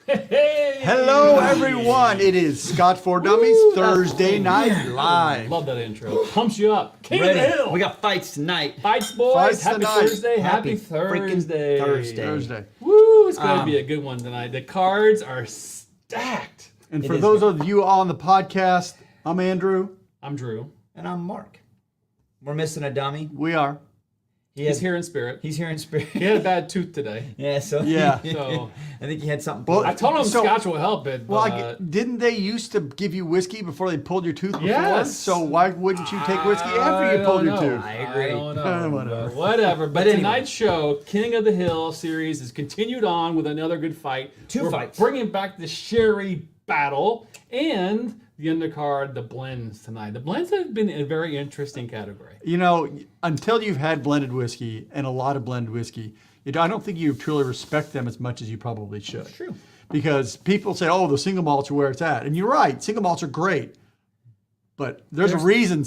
Hey! Hello, everyone. It is Scotch for Dummies Thursday Night Live. Love that intro. Pumps you up. King of the Hill. We got fights tonight. Fights, boys. Fights Happy tonight. Thursday. Happy freaking Thursday. Thursday. Woo! It's going to be a good one tonight. The cards are stacked. And for those of you on the podcast, I'm Andrew. I'm Drew. And I'm Mark. We're missing a dummy. We are. He's here in spirit. He's here in spirit. He had a bad tooth today. Yeah, so So I think he had something. Well, I told him So- Scotch will help it. Well, But didn't they used to give you whiskey before they pulled your tooth before? Yes. So why wouldn't you take whiskey after you pulled your tooth? I agree. I don't know. Whatever. Whatever. But But anyway. tonight's show, King of the Hill series, is continued on with another good fight. Two We're fights. Bringing back the sherry battle and the undercard, the blends tonight. The blends have been a very interesting category. You know, until you've had blended whiskey and a lot of blended whiskey, I don't think you truly respect them as much as you probably should. True. Because people say, oh, the single malts are where it's at. And you're right, single malts are great. But there's a reason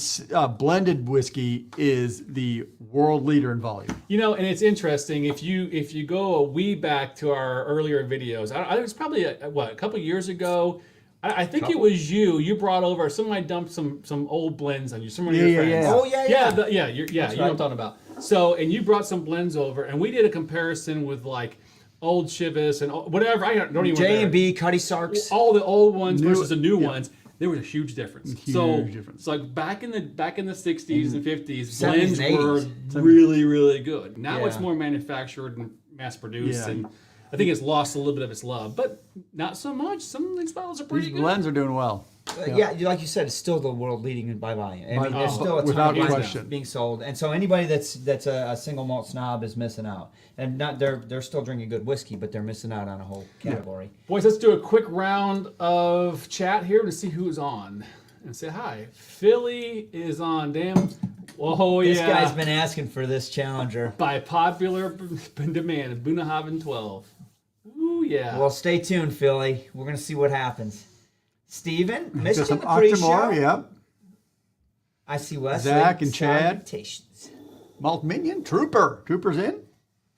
blended whiskey is the world leader in volume. You know, and it's interesting if you go a wee back to our earlier videos. It was probably a couple years ago. I think it was you. You brought over. Somebody dumped some old blends on you. Some of your friends. Yeah. Oh yeah. You know what I'm talking about. So, and you brought some blends over, and we did a comparison with like old Chivas and whatever. I don't even J&B, Cuddy Sarks. all the old ones versus the new ones. There was a huge difference. Huge difference. It's like back in the 60s and 50s, 70s blends and were 80s. really, really good. Now it's Yeah. more manufactured and mass produced, Yeah. and I think it's lost a little bit of its love, but not so much. Some of these bottles are pretty These good. blends are doing well. Yeah, like you said, it's still the world leading by volume. I mean, there's still a ton without of question. being sold, and so anybody that's a single malt snob is missing out. And they're still drinking good whiskey, but they're missing out on a whole category. Boys, let's do a quick round of chat here to see who's on and say hi. Philly is on. Damn. Oh, This yeah. guy's been asking for this challenger. By popular demand, Bunnahabhain 12. Ooh, yeah. Well, stay tuned, Philly. We're gonna see what happens. Steven, Got Michigan, some the pre-show. Octomore, yep. I see Wesley. Zach and Chad. Salutations. Malt Minion, Trooper. Trooper's in.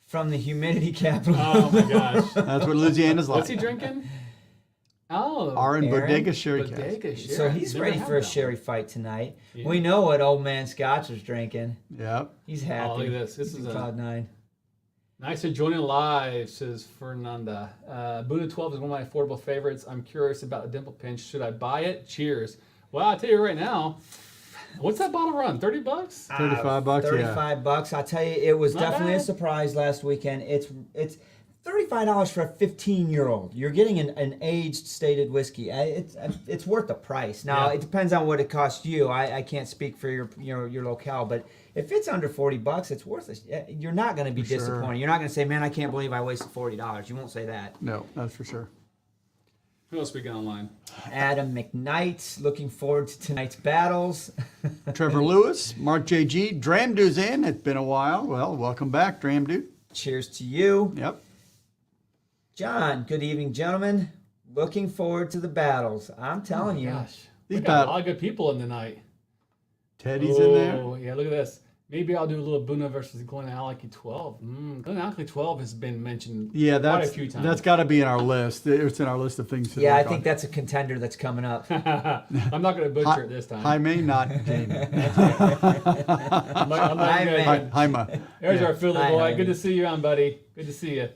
From the humidity capital. Oh, my gosh. That's what Louisiana's like. What's he drinking? Oh, Aaron Aaron Bodega Sherry Cask. Bodega Sherry. So he's Never ready had for a that sherry fight tonight. We know what old man Scotch is drinking. Yep. He's one. happy. Oh, look at this. This He's is in cloud a nine. nice to join in live, says Fernanda. Buddha 12 is one of my affordable favorites. I'm curious about the Dimple Pinch. Should I buy it? Cheers. Well, I'll tell you right now. What's that bottle run? $30? $35, yeah. $35. I tell you, it was Not definitely bad. a surprise last weekend. It's $35 for a 15-year-old. You're getting an aged stated whiskey. It's worth the price. Now Yeah. it depends on what it costs you. I can't speak for your locale, but if it's under $40, it's worth it. You're not going to be disappointed. You're not going to say, "Man, I can't believe I wasted $40." You won't say that. No, that's for sure. Who else we got online? Adam McKnight, looking forward to tonight's battles. Trevor Lewis, Mark JG, Dramdu's in. It's been a while. Well, welcome back, Dramdu. Cheers to you. Yep. John, good evening, gentlemen. Looking forward to the battles. I'm telling you. Gosh. These We got a bat- lot of good people in tonight. Teddy's in there. Oh, yeah, look at this. Maybe I'll do a little Buna versus Glenmorangie 12. Glenmorangie 12 has been mentioned Yeah, quite a few times. that's got to be in our list. It's in our list of things to Yeah, I work think on. that's a contender that's coming up. I'm not going to butcher it this time. Jaime, not Jamie. I'm not Jaime. gonna- Jaime. There's our Philly Hi, boy. Jaime. Good to see you on, buddy. Good to see you.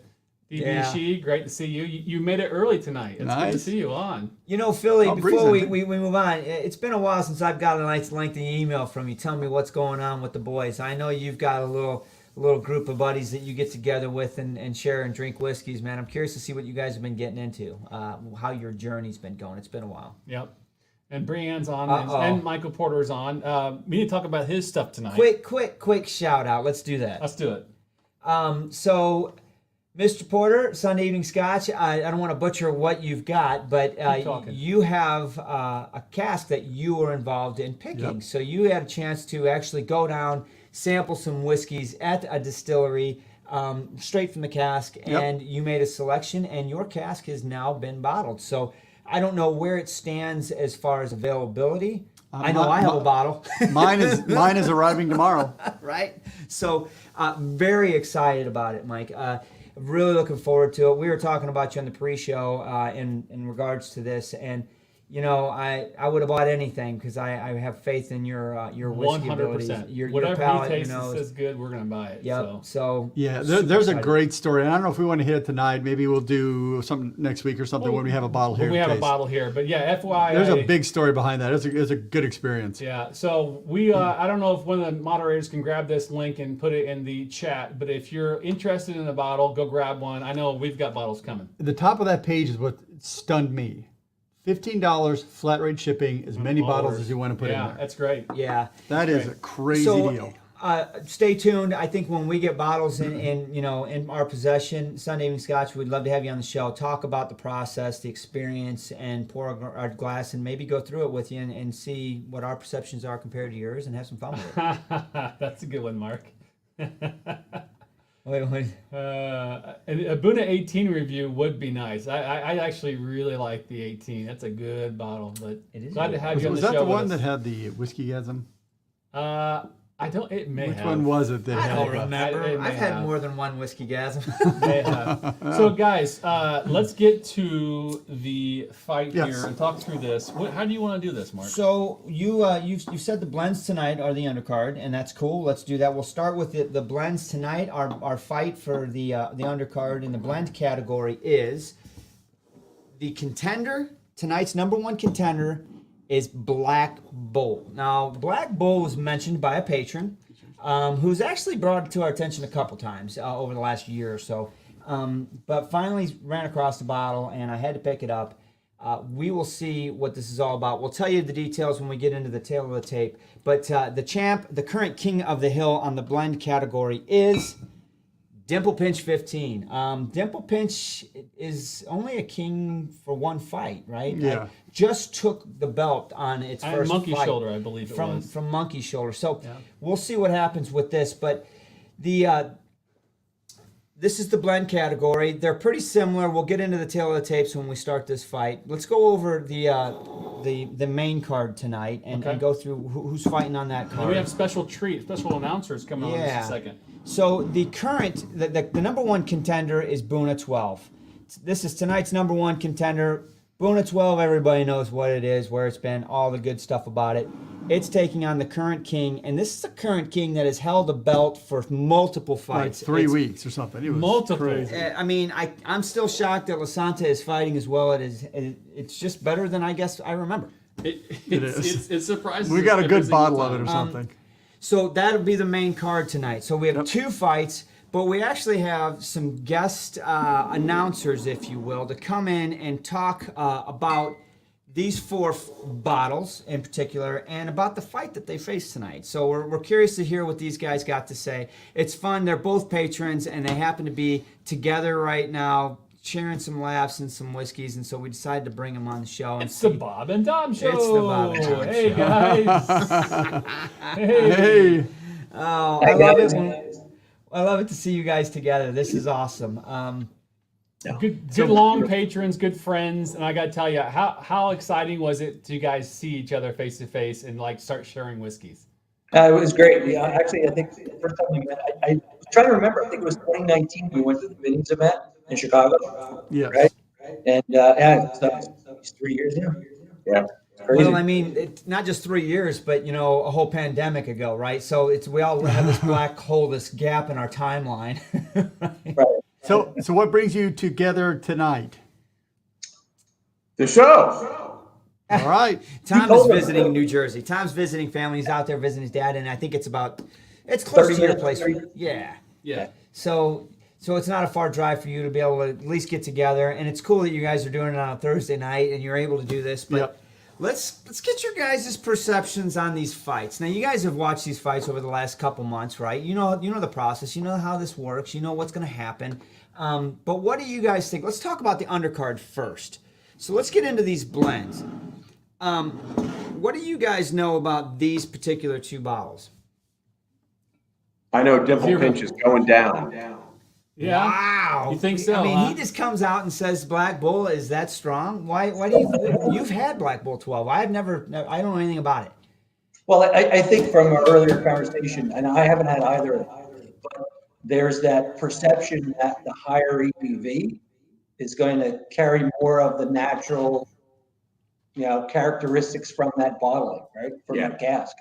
DB Yeah. She, great to see you. You made it early tonight. It's good to Nice. see you on. You know, Philly, I'll before present we it. move on, it's been a while since I've got a nice lengthy email from you. Tell me what's going on with the boys. I know you've got a little group of buddies that you get together with and share and drink whiskeys, man. I'm curious to see what you guys have been getting into, how your journey's been going. It's been a while. Yep. And Brianne's on, Uh-oh. and Michael Porter's on. We need to talk about his stuff tonight. Quick shout out. Let's do that. Let's do it. So, Mr. Porter, Sunday Evening Scotch, I don't want to butcher what you've got, but talking. you have a cask that you were involved in picking. Yep. So you had a chance to actually go down, sample some whiskeys at a distillery, straight from the cask, and you made a selection, and your cask has now been bottled. So I don't know where it stands as far as availability. I know I have a bottle. Mine is arriving tomorrow. Right? So very excited about it, Mike. really looking forward to it. We were talking about you on the pre-show in regards to this, and you know, I would have bought anything because I have faith in your whiskey 100%. abilities. Your Whatever palate, you taste you know, says good, we're gonna buy it. Yep. So Yeah, super there's a excited. great story. And I don't know if we want to hit it tonight. Maybe we'll do something next week or something when we have a bottle here. When we to have a taste. bottle here, but yeah, FYI, There's a big story behind that. It's a good experience. Yeah, so we, I don't know if one of the moderators can grab this link and put it in the chat, but if you're interested in a bottle, go grab one. I know we've got bottles coming. The top of that page is what stunned me. $15 flat rate shipping, as many bottles as you want to put in Yeah, there. that's great. Yeah. That is a crazy deal. Stay tuned. I think when we get bottles in our possession, Sunday Evening Scotch, we'd love to have you on the show. Talk about the process, the experience, and pour our glass and maybe go through it with you and see what our perceptions are compared to yours and have some fun with it. That's a good one, Mark. Wait. A Bunna 18 review would be nice. I actually really like the 18. That's a good bottle, but It is glad good. to have you on Was the that show the with one us. that had the whiskeyism? I don't. It may Which have. one was it that I had don't it? remember. It may I've had have. more than one whiskey gasm. May have. So, guys, let's get to the fight Yes. here and talk through this. How do you want to do this, Mark? So you said the blends tonight are the undercard, and that's cool. Let's do that. We'll start with the blends tonight. Our fight for the undercard in the blend category is the contender. Tonight's number one contender is Black Bull. Now, Black Bull was mentioned by a patron who's actually brought it to our attention a couple times over the last year or so, but finally ran across the bottle, and I had to pick it up. We will see what this is all about. We'll tell you the details when we get into the tail of the tape. But the champ, the current king of the hill on the blend category is Dimple Pinch 15. Dimple Pinch is only a king for one fight, right? Yeah. Just took the belt on its first Monkey fight Shoulder, I believe it was. from Monkey Shoulder. So Yeah. we'll see what happens with this. But the this is the blend category. They're pretty similar. We'll get into the tail of the tapes when we start this fight. Let's go over the main card tonight and go through who's fighting on that And card. we have special announcers coming on in just a second. So the current, the number one contender is Bunna 12. This is tonight's number one contender. Bunna 12, everybody knows what it is, where it's been, all the good stuff about it. It's taking on the current king, and this is the current king that has held a belt for multiple Like fights. 3 weeks or something. It was Multiple. crazy. I mean, I'm still shocked that Lasanta is fighting as well. It's just better than I guess I remember. It surprises We us got a every good single bottle of it time. or something. So that'll be the main card tonight. So we have two fights, but we actually have some guest announcers, if you will, to come in and talk about these four bottles in particular and about the fight that they face tonight. So we're curious to hear what these guys got to say. It's fun. They're both patrons, and they happen to be together right now, sharing some laughs and some whiskeys, and so we decided to bring them on the show. And It's the Bob and Dom Show. It's the Bob and Dom Hey, Show. guys. Hey, Oh, Hey, I love guys. it. I love it to see you guys together. This is awesome. Good long patrons, good friends, and I got to tell you, how exciting was it to you guys see each other face to face and like start sharing whiskeys? It was great. Yeah, actually, I think the first time we met, I was trying to remember. I think it was 2019. We went to the Minis event in Chicago. yes. Right? And yeah, it's 3 years now. Yeah. It's crazy. Well, I mean, it's not just 3 years, but a whole pandemic ago, right? So we all have this black hole, this gap in our timeline. Right. So what brings you together tonight? The show. All right. Tom is visiting New Jersey. Tom's visiting family. He's out there visiting his dad, and I think it's close 30 to your minutes, place. 30. Yeah. Yeah. So it's not a far drive for you to be able to at least get together, and it's cool that you guys are doing it on a Thursday night and you're able to do this. But Yep. let's get your guys' perceptions on these fights. Now, you guys have watched these fights over the last couple months, right? You know the process. You know how this works. You know what's going to happen. But what do you guys think? Let's talk about the undercard first. So let's get into these blends. What do you guys know about these particular two bottles? I know Dimple Zero. Pinch is going down. Yeah. Wow. You think so, I mean, huh? he just comes out and says Black Bull is that strong. Why do you've had Black Bull 12? I don't know anything about it. Well, I think from our earlier conversation, and I haven't had either, but there's that perception that the higher ABV is going to carry more of the natural, characteristics from that bottling, right? From that cask.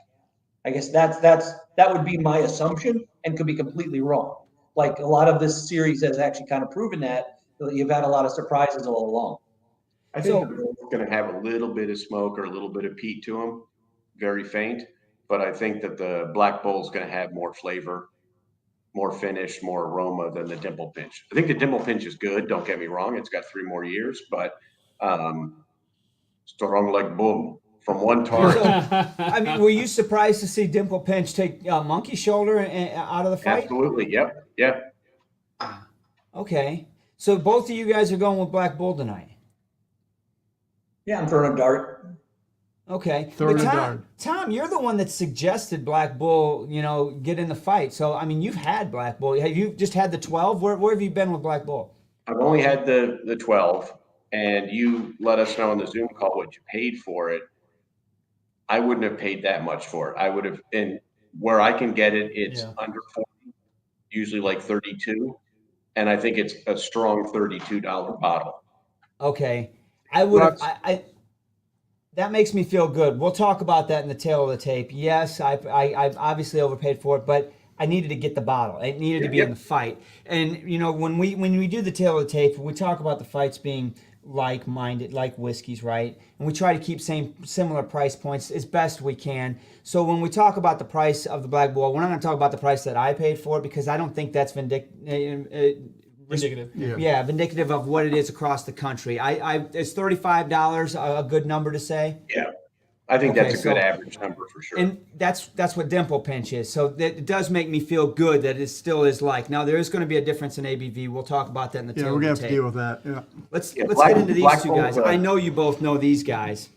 I guess that would be my assumption, and could be completely wrong. Like a lot of this series has actually kind of proven that you've had a lot of surprises all along. I think they're going to have a little bit of smoke or a little bit of peat to them, very faint. But I think that the Black Bull is going to have more flavor, more finish, more aroma than the Dimple Pinch. I think the Dimple Pinch is good. Don't get me wrong; it's got 3 more years, but strong like bull from one tart. I mean, were you surprised to see Dimple Pinch take Monkey Shoulder out of the fight? Absolutely. Yep. Yep. Okay, so both of you guys are going with Black Bull tonight. Yeah, I'm throwing a dart. Okay. Throwing But a dart. Tom, you're the one that suggested Black Bull, get in the fight. So, I mean, you've had Black Bull. Have you just had the 12? Where have you been with Black Bull? I've only had the 12, and you let us know on the Zoom call what you paid for it. I wouldn't have paid that much for it. I would have, and where I can get it, it's under 40, usually like 32, and I think it's a strong $32 bottle. Okay. I would have, that makes me feel good. We'll talk about that in the tail of the tape. Yes, I've obviously overpaid for it, but I needed to get the bottle. It needed to be in the fight. And when we do the tail of the tape, we talk about the fights being like-minded, like whiskeys, right? And we try to keep similar price points as best we can. So when we talk about the price of the Black Bull, we're not going to talk about the price that I paid for it, because I don't think that's Indicative. Yeah, vindicative of what it is across the country. Is $35 a good number to say? Yeah, I think that's a good average number for sure. And that's what Dimple Pinch is. So it does make me feel good that it still is like. Now there is going to be a difference in ABV. We'll talk about that in the tail. Yeah, we're of gonna the have to tape. deal with that. Yeah. Let's Black- get into these Black two Bull, guys. I know you both know these guys.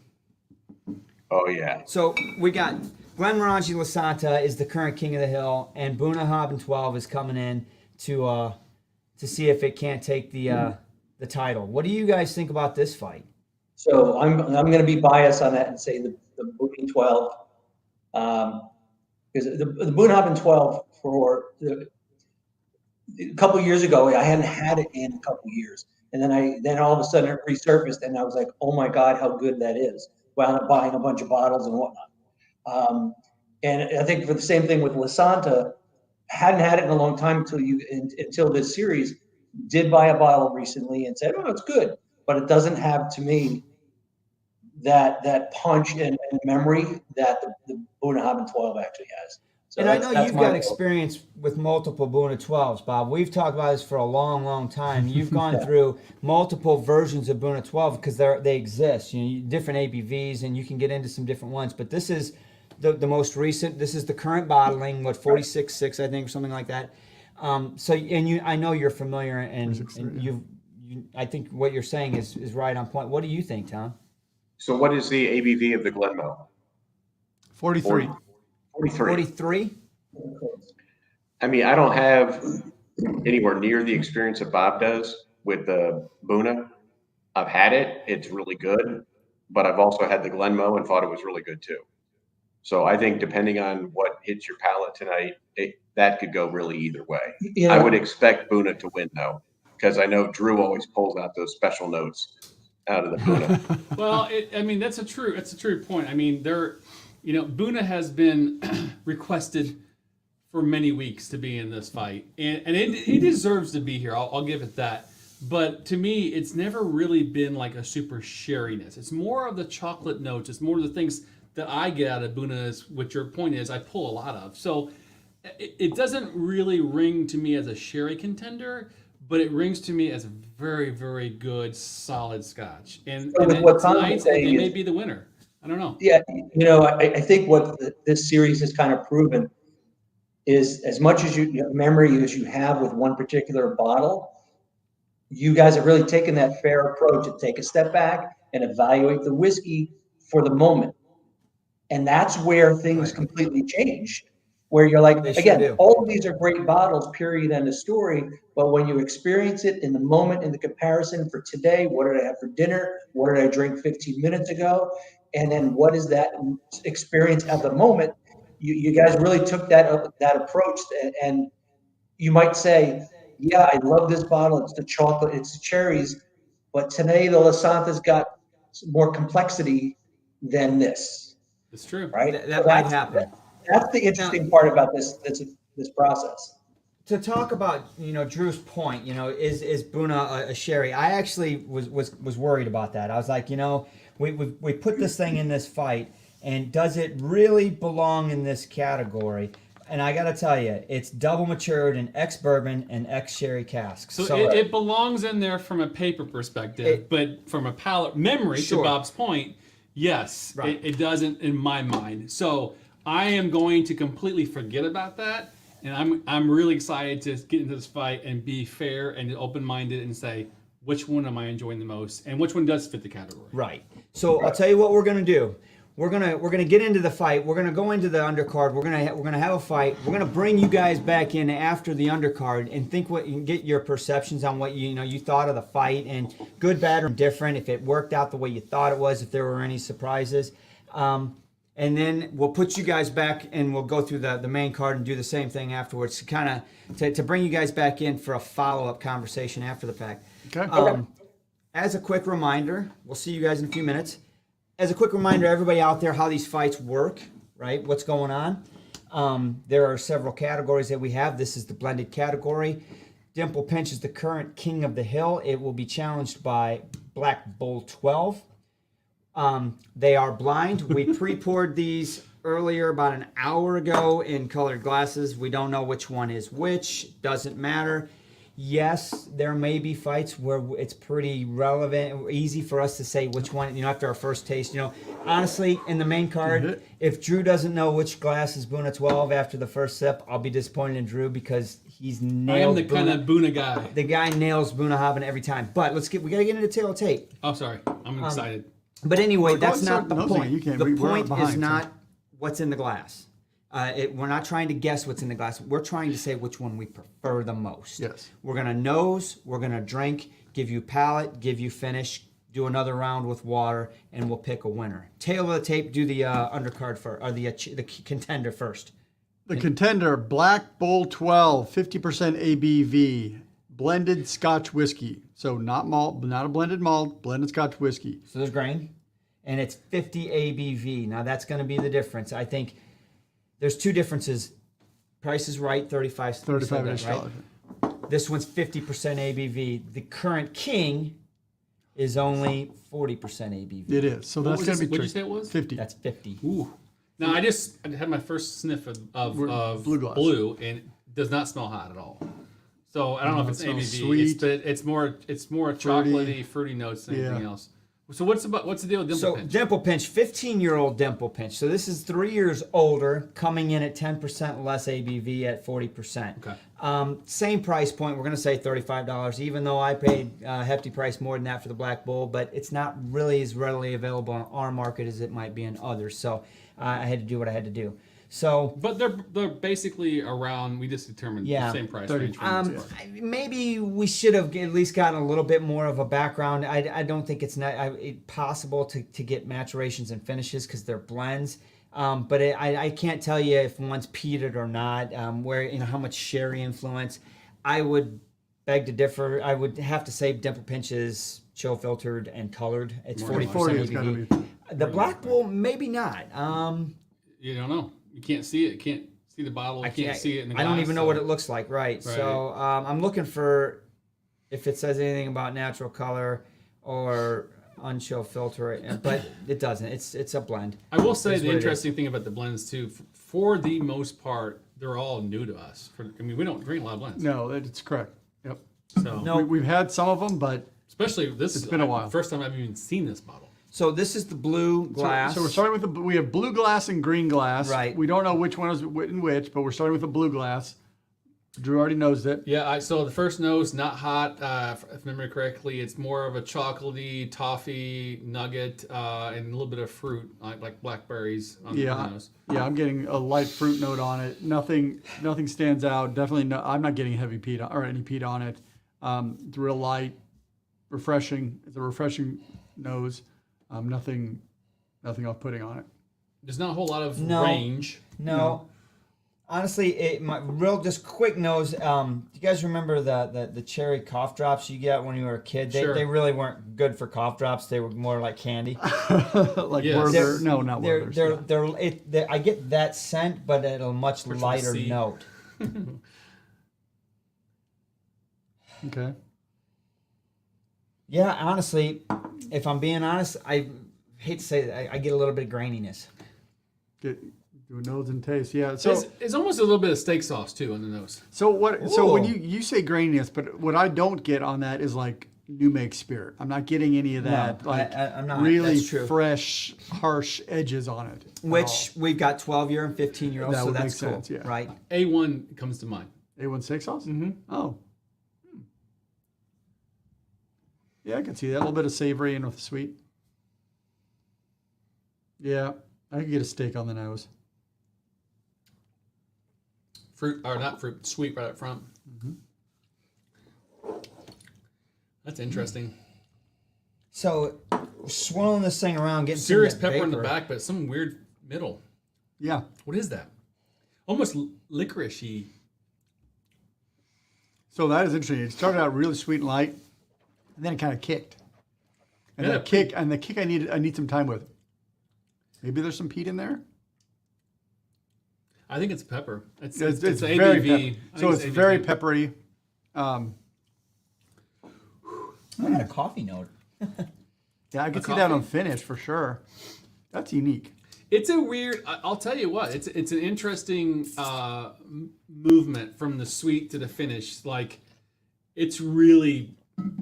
Oh yeah. So we got Glenmorangie Lasanta is the current king of the hill, and Bunnahabhain 12 is coming in to see if it can't take the title. What do you guys think about this fight? So I'm going to be biased on that and say the Bunnahabhain 12, because the Bunnahabhain 12 a couple years ago, I hadn't had it in a couple years, and then all of a sudden it resurfaced, and I was like, oh my god, how good that is! Wound up buying a bunch of bottles and whatnot. And I think for the same thing with Lasanta, hadn't had it in a long time until this series. Did buy a bottle recently and said, oh, it's good, but it doesn't have, to me, that punch and memory that the Bunnahabhain 12 actually has. So and I know you've got experience with multiple Bunna 12s, Bob. We've talked about this for a long, long time. You've gone through multiple versions of Bunna 12 because they exist. Different ABVs, and you can get into some different ones. But this is the most recent. This is the current bottling, 46.6, I think, or something like that. I know you're familiar, and I think what you're saying is right on point. What do you think, Tom? So what is the ABV of the Glenmo? 43. 43? I mean, I don't have anywhere near the experience that Bob does with the Bunna. I've had it. It's really good. But I've also had the Glenmo and thought it was really good too. So I think depending on what hits your palate tonight, that could go really either way. I would expect Bunna to win though, because I know Drew always pulls out those special notes out of the Bunna. Well, that's a true point. I mean, Bunna has been requested for many weeks to be in this fight, and it deserves to be here. I'll give it that. But to me, it's never really been like a super sherryness. It's more of the chocolate notes. It's more of the things that I get out of Bunna, which your point is, I pull a lot of. So it doesn't really ring to me as a sherry contender, but it rings to me as a very, very good, solid Scotch. And what Tom tonight, is saying they may be the winner. I don't know. Yeah, I think what this series has kind of proven is, as much as memory as you have with one particular bottle, you guys have really taken that fair approach to take a step back and evaluate the whiskey for the moment. And that's where things completely change, where you're like, again, all of these are great bottles, period, end of story. But when you experience it in the moment, in the comparison for today, what did I have for dinner? What did I drink 15 minutes ago? And then what is that experience at the moment? You guys really took that approach, and you might say, yeah, I love this bottle. It's the chocolate, it's the cherries, but today the Lasanta's got more complexity than this, It's true. right? That might happen. That's the interesting part about this process. To talk about, Drew's point, is Buna a sherry? I actually was worried about that. I was like, we put this thing in this fight, and does it really belong in this category? And I got to tell you, it's double matured in ex-bourbon and ex-sherry casks. So it belongs in there from a paper perspective, but from a palate memory, Sure. to Bob's point, yes, Right. it doesn't in my mind. So I am going to completely forget about that, and I'm really excited to get into this fight and be fair and open-minded and say which one am I enjoying the most and which one does fit the category. Right. So I'll tell you what we're gonna do. We're gonna get into the fight. We're gonna go into the undercard. We're gonna have a fight. We're gonna bring you guys back in after the undercard and get your perceptions on what you thought of the fight, and good, bad, or different. If it worked out the way you thought it was, if there were any surprises, and then we'll put you guys back and we'll go through the main card and do the same thing afterwards to bring you guys back in for a follow-up conversation after the fact. Okay. As a quick reminder, we'll see you guys in a few minutes. As a quick reminder, everybody out there, how these fights work, right? What's going on? There are several categories that we have. This is the blended category. Dimple Pinch is the current king of the hill. It will be challenged by Black Bull 12. They are blind. We pre-poured these earlier, about an hour ago, in colored glasses. We don't know which one is which. Doesn't matter. Yes, there may be fights where it's pretty relevant, easy for us to say which one, after our first taste. Honestly, in the main card, if Drew doesn't know which glass is Buna 12 after the first sip, I'll be disappointed in Drew because he's nailed I am the kind of Buna guy. The guy nails Bunnahabhain every time. But we got to get into tail of tape. Oh, sorry. I'm excited. But anyway, Well, that's go not ahead, the start nosing point. it. You can't. The We're point behind, is so. not what's in the glass. We're not trying to guess what's in the glass. We're trying to say which one we prefer the most. Yes. We're going to nose, we're going to drink, give you palate, give you finish, do another round with water, and we'll pick a winner. Tail of the tape, do the undercard first, or the contender first. The contender, Black Bull 12, 50% ABV, blended Scotch whiskey. So not malt, not a blended malt, blended Scotch whiskey. So there's grain, and it's 50 ABV. Now that's going to be the difference. I think there's two differences. Price is right, 35. 35 right? $. This one's 50% ABV. The current king is only 40% ABV. It is. So that's going to be What'd you tricky. say it was? 50. That's 50. Ooh. Now I had my first sniff of Blue glass. blue, and it does not smell hot at all. So I don't know if it's it smells ABV. sweet. It's more chocolatey, fruity notes than anything else. So what's the deal with Dimple So Pinch? Dimple Pinch, 15-year-old Dimple Pinch. So this is 3 years older, coming in at 10% less ABV at 40%. Okay. Same price point. We're going to say $35, even though I paid a hefty price more than that for the Black Bull, but it's not really as readily available on our market as it might be in others. So I had to do what I had to do. So, But they're basically around. We just determined Yeah. the same price 30. range. for these two. maybe we should have at least gotten a little bit more of a background. I don't think it's not possible to get maturations and finishes because they're blends. But I can't tell you if one's peated or not. How much sherry influence. I would beg to differ. I would have to say Dimple Pinch is chill filtered and colored. It's More than 40% 40 is gotta ABV. be. The Black Bull, maybe not. You don't know. You can't see it. You can't see the bottle. You can't see it in the glass. I don't even know what it looks like, right? Right. So I'm looking for if it says anything about natural color or unchill filter, but it doesn't. It's a blend. I will say Is the what it is. interesting thing about the blends too, for the most part, they're all new to us. We don't drink a lot of blends. No, it's correct. Yep. So No. We've had some of them, but especially this is been a while. First time I've even seen this bottle. So this is the blue glass. So we're starting with we have blue glass and green glass. Right. We don't know which one is in which, but we're starting with the blue glass. Drew already knows it. Yeah, so the first nose, not hot, if I remember correctly. It's more of a chocolatey, toffee, nugget, and a little bit of fruit, like blackberries on the nose. Yeah, I'm getting a light fruit note on it. Nothing stands out. Definitely, no, I'm not getting heavy peat or any peat on it. It's real light, refreshing. It's a refreshing nose. Nothing off-putting on it. There's not a whole lot of No. range. No. Honestly, my real just quick nose. Do you guys remember the cherry cough drops you get when you were a kid? Sure. They really weren't good for cough drops. They were more like candy. Like Yes. Werther. No, not They're, Werther's. I get that scent, but at a much Which lighter C? note. Okay. Yeah, honestly, if I'm being honest, I hate to say it, I get a little bit of graininess. Do a nose and taste. Yeah. So It's almost a little bit of steak sauce too on the nose. so what? So when Ooh. you say graininess, but what I don't get on that is like new make spirit. I'm not getting any of that. No, like I'm not. really That's true. fresh, harsh edges on it. at Which we've got 12-year and 15-year-olds, That so would make that's cool, sense, yeah. right? A1 comes to mind. all. A1 sauce. Mm-hmm. Oh. Yeah, I can see that. A little bit of savory and with the sweet. Yeah, I could get a steak on the nose. Fruit, or not fruit, sweet right up front. That's interesting. So, swirling this thing around, getting some Serious of that pepper in the vapor. back, but some weird middle. Yeah. What is that? Almost licorice-y. So that is interesting. It started out really sweet and light, and then it kind of kicked. And Yeah, the kick I need some time with. Maybe there's some peat in there. I think it's pepper. It's It's ABV. very so it's ABV. very peppery. I got a coffee note. Yeah, I can A see that on coffee? finish for sure. That's unique. It's a weird. I'll tell you what. It's an interesting movement from the sweet to the finish. Like, it's really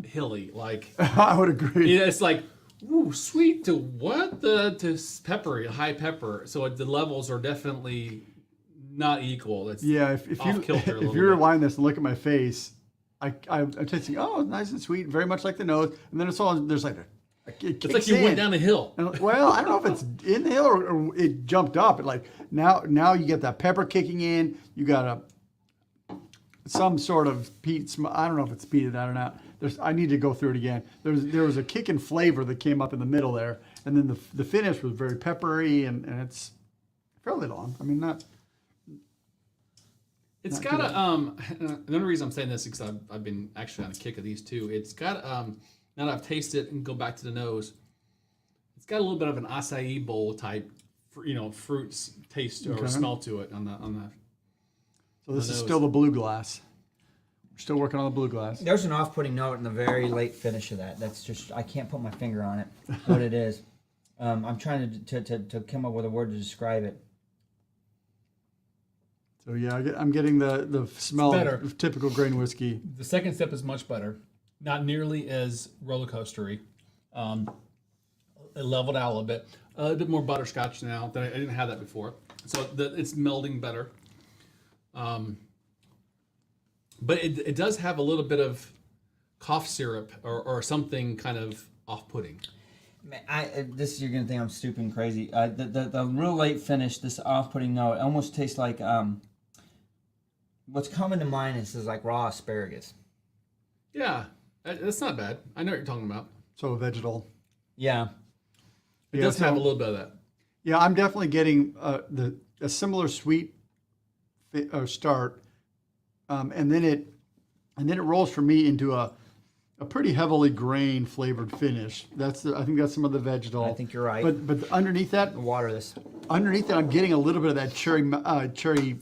hilly. Like, I would agree. it's like, ooh, sweet to what? To peppery, high pepper. So the levels are definitely not equal. It's Yeah, if off you kilter a if little you bit. rewind this and look at my face, I'm tasting. Oh, it's nice and sweet, very much like the nose. And then it's all there's like It's like you went down a hill. And, well, I don't know if it's in the hill or it jumped up. It like now you get that pepper kicking in. You got some sort of peat. I don't know if it's peated out or not. I need to go through it again. There was a kick and flavor that came up in the middle there, and then the finish was very peppery and it's fairly long. I mean not. It's Not got a. The only reason I'm saying this is because I've been actually on a kick of these two. It's got now that I've tasted it and go back to the nose, it's got a little bit of an acai bowl type, fruits taste or Okay. smell to it on the. So this is nose. still the blue glass. We're still working on the blue glass. There's an off-putting note in the very late finish of that. That's just, I can't put my finger on it, what it is. I'm trying to come up with a word to describe it. So yeah, I'm getting the smell better. of typical grain whiskey. The second step is much better, not nearly as roller coastery. It leveled out a little bit more butterscotch now. I didn't have that before, so it's melding better. But it does have a little bit of cough syrup or something kind of off-putting. This you're gonna think I'm stupid and crazy. The real late finish, this off-putting note, almost tastes like what's coming to mind is like raw asparagus. Yeah, that's not bad. I know what you're talking about. So vegetal. Yeah. It Yeah, does have a so- little bit of that. Yeah, I'm definitely getting a similar sweet start, and then it rolls for me into a pretty heavily grain flavored finish. I think that's some of the vegetal. I think you're right. But underneath that, Water this. I'm getting a little bit of that cherry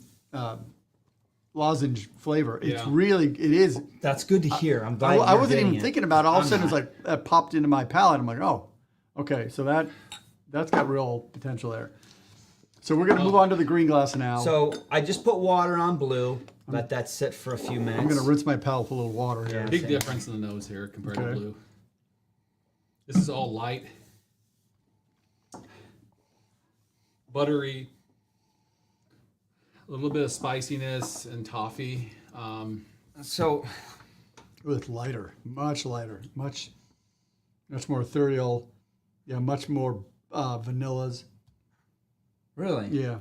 lozenge flavor. It's Yeah. really it is. That's good to hear. I'm glad. I you're wasn't getting even it. thinking about it. All of a I'm sudden, not. it's like that popped into my palate. I'm like, oh, okay, so that's got real potential there. So we're gonna move on to the green glass now. So I just put water on blue. Let that sit for a few minutes. I'm gonna rinse my palate with a little water here. Yeah. Big Same. difference in the nose here compared to Okay. blue. This is all light, buttery, a little bit of spiciness and toffee. So With lighter, much much more ethereal. Yeah, much more vanillas. really, Yeah,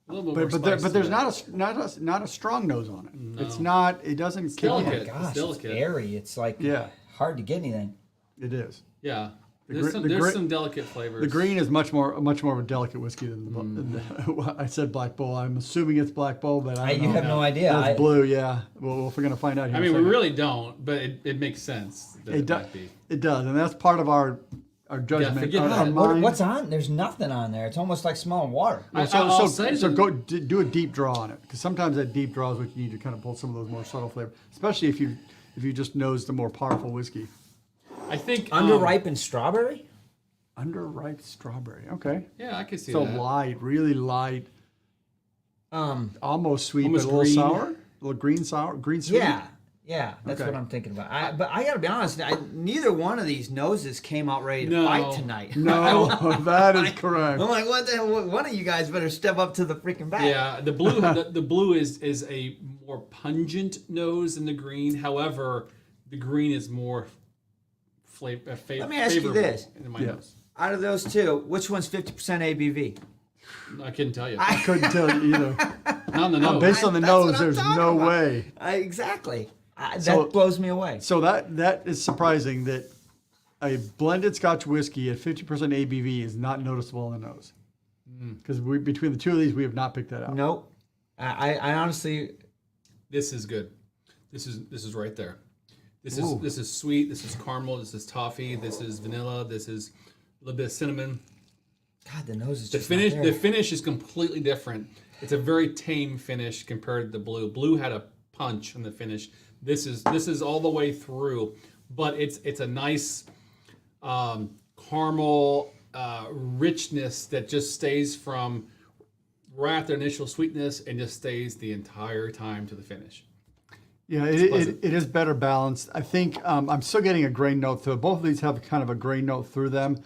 A little bit more but spice to there's that. not a strong nose on it. No. It's not. It doesn't kill delicate. it. gosh, it's delicate. airy. It's like Yeah, hard to get anything. it is. Yeah, There's some delicate flavors. The green is much more of a delicate whiskey than the I said Black Bull. I'm assuming it's Black Bull, but I don't know. You have no idea. That's blue, yeah. Well, if we're gonna find out here. I mean, we really don't, but it makes sense. That it does. might be. It does, and that's part of our judgment. forget our that. mind. What's on? There's nothing on there. It's almost like smelling water. So go do a deep draw on it, because sometimes that deep draw is what you need to kind of pull some of those more subtle flavors, especially if you just nose the more powerful whiskey. I think Under-ripened strawberry? Underripe strawberry. Okay. Yeah, I could see So that. light, really light, almost sweet, almost but a little green. sour, a little green sweet. Yeah, that's Okay. what I'm thinking about. But I gotta be honest, neither one of these noses came out ready to fight tonight. No, that is correct. I'm like, what the hell? One of you guys better step up to the freaking bat. Yeah, the blue the blue is a more pungent nose than the green. However, the green is more favorable. Let me ask you this. In my nose. Out of those two, which one's 50% ABV? I couldn't tell you. I couldn't tell you either. Not on the nose. Based on the That's what nose, I'm there's talking no about. way. Exactly. So- That blows me away. So that is surprising that a blended Scotch whiskey at 50% ABV is not noticeable on the nose. Because between the two of these, we have not picked that out. Nope. I honestly, This is good. This is right there. This is sweet. This is caramel. This is toffee. This is vanilla. This is a little bit of cinnamon. God, the nose is The just finish not there. the finish is completely different. It's a very tame finish compared to the blue. Blue had a punch in the finish. This is all the way through, but it's a nice caramel richness that just stays from right after initial sweetness and just stays the entire time to the finish. Yeah, pleasant. it is better balanced. I think I'm still getting a grain note through it. Both of these have kind of a grain note through them.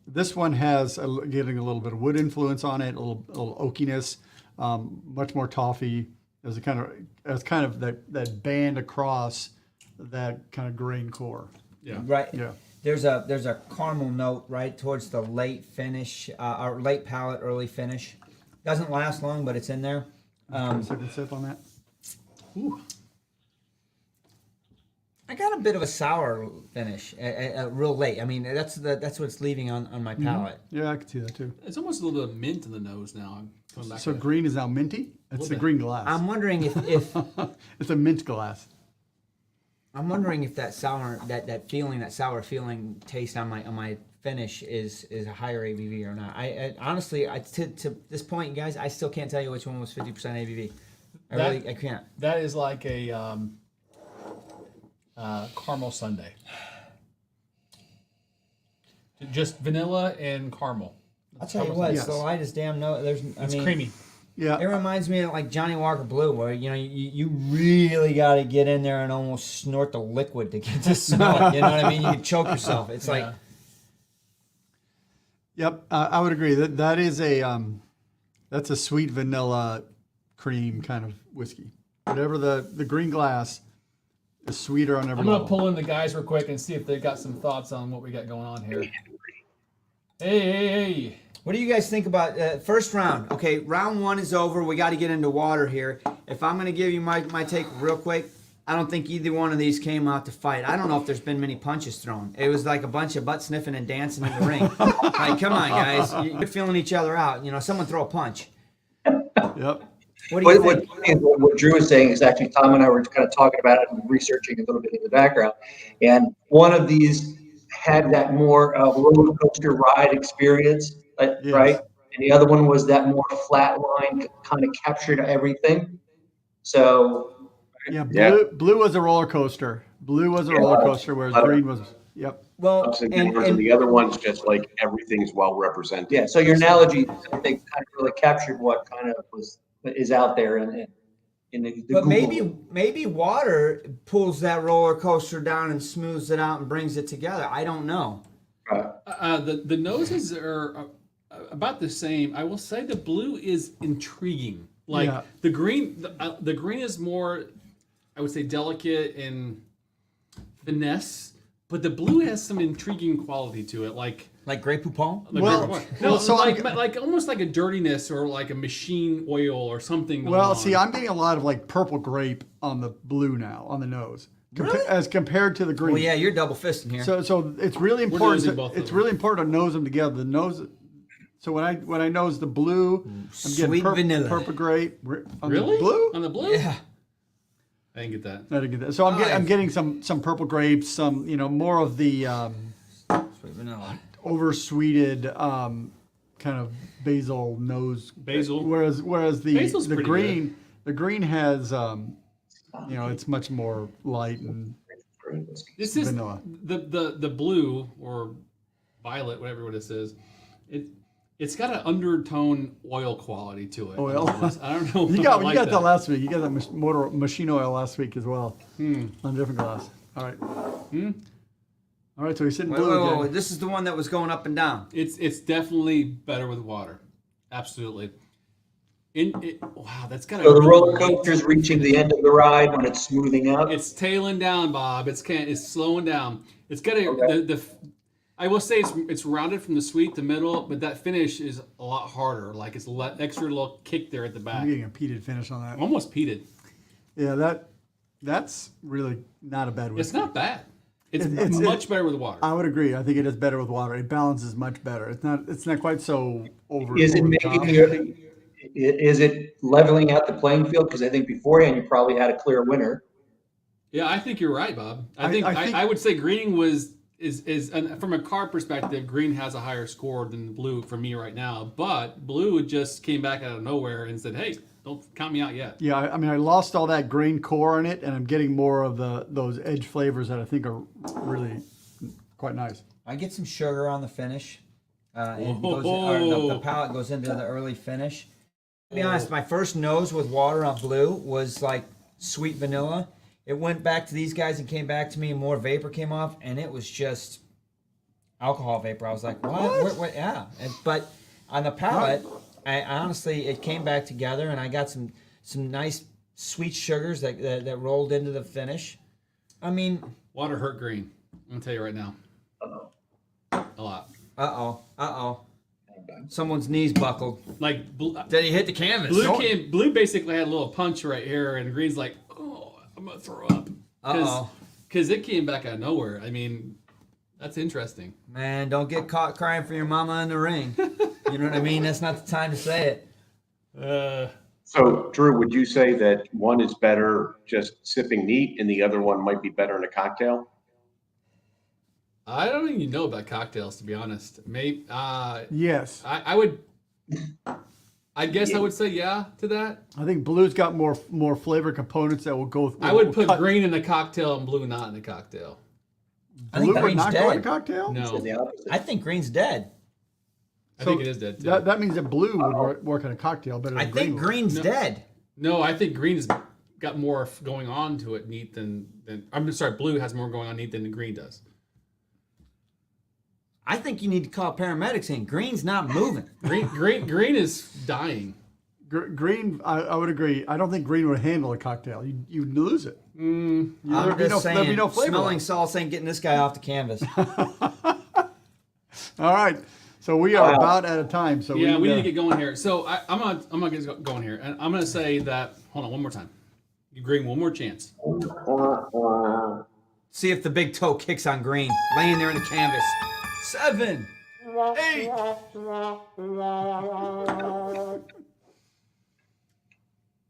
This one has getting a little bit of wood influence on it, a little oakiness, much more toffee. There's kind of that band across that kind of grain core. Yeah. Right. Yeah. There's a caramel note right towards the late finish, or late palate, early finish. Doesn't last long, but it's in there. Second sip on that. Ooh. I got a bit of a sour finish, real late. I mean, that's what it's leaving on my palate. Yeah, I can see that too. It's almost a little bit of mint in the nose now. I'm coming back So to green is now minty. It's the bit. green glass. I'm wondering if It's a mint glass. that sour feeling taste on my finish is a higher ABV or not. I honestly, to this point, guys, I still can't tell you which one was 50% ABV. I can't. That is like a caramel sundae. Just vanilla and caramel. I'll tell you what, it's Yes. the lightest damn note. It's creamy. Yeah. It reminds me of like Johnny Walker Blue, where you really got to get in there and almost snort the liquid to get to smell it. You know what I mean? You can choke yourself. It's like Yep, I would agree. That is that's a sweet vanilla cream kind of whiskey. Whatever the green glass is sweeter on every I'm gonna level. pull in the guys real quick and see if they got some thoughts on what we got going on here. Hey. what do you guys think about first round? Okay, round one is over. We got to get into water here. If I'm going to give you my take real quick, I don't think either one of these came out to fight. I don't know if there's been many punches thrown. It was like a bunch of butt sniffing and dancing in the ring. Like, come on, guys. You're feeling each other out. Someone throw a punch. Yep. What do you think? What Drew is saying is actually Tom and I were kind of talking about it and researching a little bit in the background. And one of these had that more roller coaster ride experience, Yes. right? And the other one was that more flat line, kind of captured everything. So, Yeah, Yeah. blue was a roller coaster. Blue was a roller coaster, whereas green was. Yep. Well, Ups and downs, and the other one's just like everything's well represented. yeah, so your analogy, I think, kind of really captured what kind of is out there in the but Google. maybe water pulls that roller coaster down and smooths it out and brings it together. I don't know. The noses are about the same. I will say the blue is intriguing. Like Yeah. the green, the green is more, I would say, delicate and finesse, but the blue has some intriguing quality to it. Like Grey Poupon? no, so like almost like a dirtiness or like a machine oil or something. going Well, on. see, I'm getting a lot of like purple grape on the blue now on the nose. Really? as compared to the green. Well, yeah, you're double fisting here. So it's really nosing important. both of It's them. really important to nose them together. The nose. So when I nose the blue, I'm getting Sweet vanilla. purple grape. On Really? the blue? On the blue? Yeah. I didn't get that. I didn't get that. So I'm getting some purple grapes, some more of the Sweet vanilla. oversweeted kind of basil nose. Basil. Whereas Basil's the pretty green has it's much more light and This is vanilla. the blue or violet, whatever this is. It's got an undertone oil quality to it. Oil. I don't know. You if got I like that last week. You got that motor machine oil last week as well on a different glass. All right. All right. So he's sitting blue again. This is the one that was going up and down. It's definitely better with water. Absolutely. Wow, that's got a So the really roller great- coaster's reaching the end of the ride when it's smoothing out. It's tailing down, Bob. It's slowing down. It's got a Okay. I will say it's rounded from the sweet to middle, but that finish is a lot harder. Like it's extra little kick there at the back. I'm getting a peated finish on that. Almost peated. Yeah, that's really not a bad whiskey. It's not bad. It's It's- much better with water. I would agree. I think it is better with water. It balances much better. It's not quite so over. Is it over making top. is it leveling out the playing field? Because I think beforehand you probably had a clear winner. Yeah, I think you're right, Bob. I I think think- I would say green is and from a card perspective, green has a higher score than blue for me right now. But blue just came back out of nowhere and said, "Hey, don't count me out yet." Yeah, I mean, I lost all that grain core in it, and I'm getting more of those edge flavors that I think are really quite nice. I get some sugar on the finish. The palate goes into the early finish. To be honest, my first nose with water on blue was like sweet vanilla. It went back to these guys and came back to me, and more vapor came off, and it was just alcohol vapor. I was like, what? Yeah. But on the palate, I honestly, it came back together, and I got some nice sweet sugars that rolled into the finish. I mean, Water hurt green. I'm gonna tell you right now. A lot. Someone's knees buckled. Like Did he hit the canvas? blue basically had a little punch right here, and green's like, "Oh, I'm gonna throw up." Because it came back out of nowhere. I mean, that's interesting. Man, don't get caught crying for your mama in the ring. You know what I mean? That's not the time to say it. So, Drew, would you say that one is better just sipping neat and the other one might be better in a cocktail? I don't even know about cocktails, to be honest. Maybe Yes, I would. I guess I would say yeah to that. I think blue's got more flavor components that will go. I would put cut- green in a cocktail and blue not in a cocktail. I think Blue would green's not go in a dead. cocktail. No, The opposite. I think green's dead. I think it is dead too. That means that blue would work in a cocktail better than I green think would. green's dead. No, I think green's got more going on to it neat than I'm sorry, blue has more going on neat than the green does. I think you need to call paramedics in. Green's not moving. Green is dying. Green, I would agree. I don't think green would handle a cocktail. You'd lose it. I'm There'd be just saying, there'd be no flavor. smelling left. salts ain't getting this guy off the canvas. All right, so we are Wow. about out of time. So Yeah, we need to get going here. So I'm gonna get going here, and I'm gonna say that. Hold on, one more time. Give green one more chance. See if the big toe kicks on green. Laying there in the canvas. 7, 8.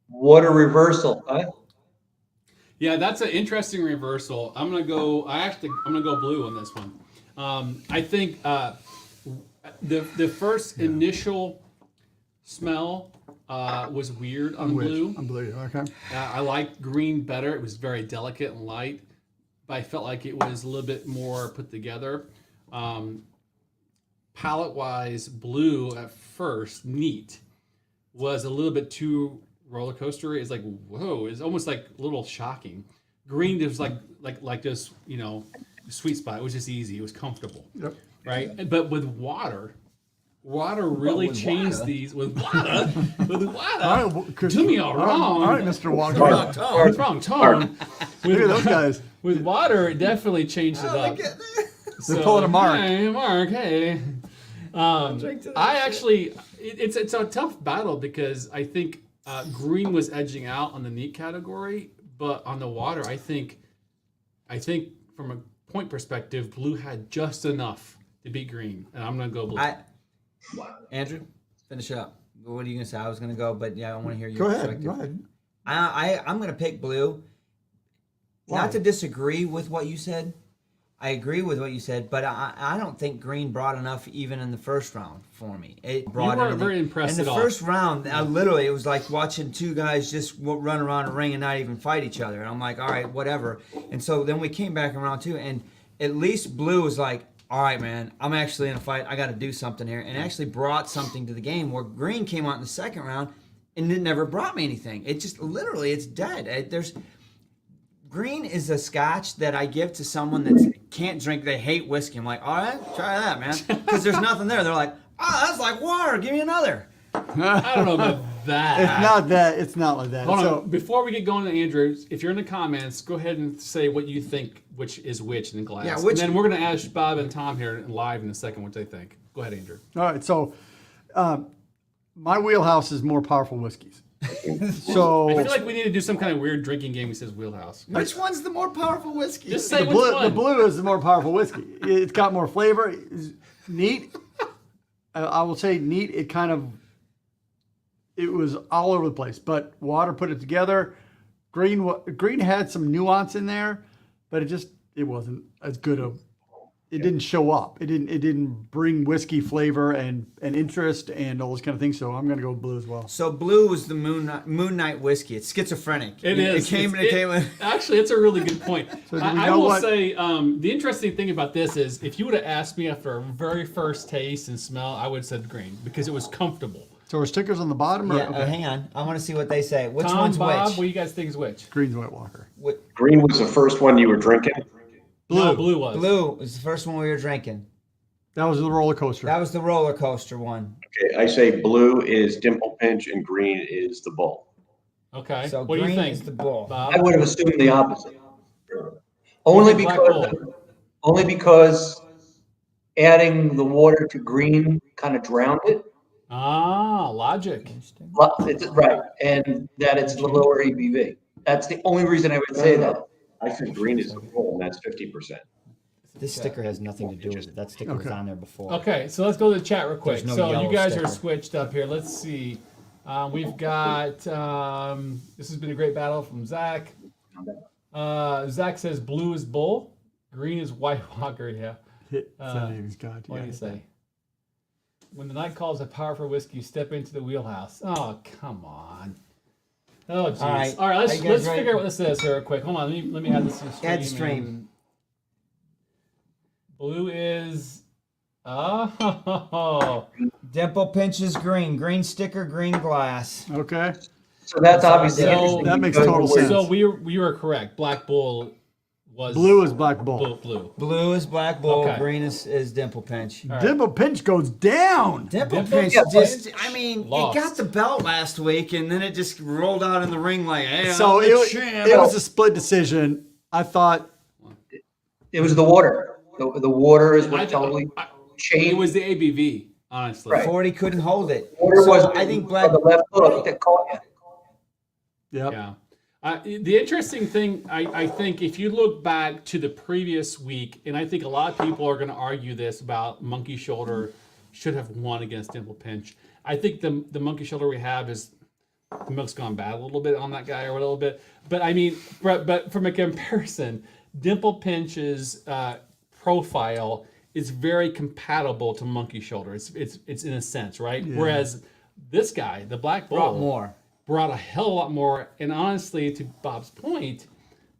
What a reversal, huh? Yeah, that's an interesting reversal. I'm gonna go blue on this one. I think the first initial smell was weird on blue. I'm blue. Okay. I liked green better. It was very delicate and light, but I felt like it was a little bit more put together. Palette-wise, blue at first, neat, was a little bit too roller coaster. It's like, whoa, it's almost like a little shocking. Green was like this, sweet spot. It was just easy. It was comfortable. Yep. Right? But with water really with changed water? these with water. All right, Do me all wrong. All right, Mr. Walker. Wrong tone. Look at those guys. With water, it definitely changed it up. They're pulling a Mark. Hey, Mark, hey. I actually, it's a tough battle because I think green was edging out on the neat category, but on the water, I think I think from a point perspective, blue had just enough to beat green, and I'm gonna go blue. Andrew, finish it up. What are you gonna say? I was gonna go, but yeah, I want to hear your Go ahead. perspective. Go ahead. I'm gonna pick blue. Why? Not to disagree with what you said. I agree with what you said, but I don't think green brought enough even in the first round for me. It brought weren't anything. very impressed in the at all. first round. Literally, it was like watching two guys just run around a ring and not even fight each other. And I'm like, all right, whatever. And so then we came back in round two, and at least blue was like, all right, man, I'm actually in a fight. I got to do something here, and actually brought something to the game. Where green came out in the second round, and it never brought me anything. It just literally, it's dead. Green is a Scotch that I give to someone that can't drink. They hate whiskey. I'm like, all right, try that, man, because there's nothing there. They're like, oh, that's like water. Give me another. I don't know about that. It's not that. It's not like that. Hold So on. Before we get going to Andrew, if you're in the comments, go ahead and say what you think, which is which in the glass. Yeah, which- And then we're going to ask Bob and Tom here live in a second what they think. Go ahead, Andrew. all right. So my wheelhouse is more powerful whiskeys. So I feel like we need to do some kind of weird drinking game that says wheelhouse. Which one's the more powerful whiskey? Just say the which blue, one. the blue is the more powerful whiskey. It's got more flavor. It's neat. I will say neat. It was all over the place, but water put it together. Green had some nuance in there, but it wasn't as good of. It didn't show up. It didn't bring whiskey flavor and interest and all those kind of things. So I'm gonna go blue as well. So blue was the moon night whiskey. It's schizophrenic. It is. It came in. Actually, it's a really good point. So do we I know will what- say the interesting thing about this is if you would have asked me after a very first taste and smell, I would have said green because it was comfortable. So are stickers on the bottom? Or, Yeah, hang on. I want to see what they say. Which Tom, one's Bob, which? what do you guys think is which? Green's White Walker. Green was the first one you were drinking. No, blue was. Blue was the first one we were drinking. That was the roller coaster. That was the roller coaster one. Okay, I say blue is Dimple Pinch and green is the Bull. Okay. So what do you green think, is the bull. Bob? I would have assumed the opposite. Only Black because adding the water to green kind of drowned it. Ah, logic. Right, and that it's the lower ABV. That's the only reason I would say that. I think green is the Bull, and that's 50%. This sticker has nothing to do with it. That sticker was on there before. Okay, so let's go to the chat real quick. There's no So you yellow guys sticker. are switched up here. Let's see. We've got, this has been a great battle from Zach. Zach says blue is bull, green is White Walker, yeah. God. What do you say? When the night calls a powerful whiskey, step into the wheelhouse. Oh, come on. Oh, jeez. All right, Are you guys let's ready? figure out what this says here real quick. Hold on, let me add this to the stream. Add stream. Blue is, oh, Dimple pinches green. Green sticker, green glass. Okay. So that's obviously So- interesting. That makes because total we're- sense. so we were correct. Black Bull was Blue is Black Bull. blue. Blue is black bull. Okay. Green is dimple pinch. right. Dimple Pinch goes down. Dimple Dimple pinch Pinch just, I mean, lost. it got the belt last week and then it just rolled out in the ring like, hey, So I'm the it champ. was a split decision. I thought It was the water. The water is I- what totally I- changed. It was the ABV, honestly. Right. 40 couldn't hold it. Water So was I think black. the left hook that caught you. yep. Yeah. The interesting thing, I think, if you look back to the previous week, and I think a lot of people are going to argue this about Monkey Shoulder should have won against Dimple Pinch. I think the Monkey Shoulder we have is the milk's gone bad a little bit on that guy or a little bit. But I mean, but from a comparison, Dimple Pinch's profile is very compatible to Monkey Shoulder. It's in a sense, right? Whereas this guy, the Black Bull, Brought more. brought a hell of a lot more. And honestly, to Bob's point,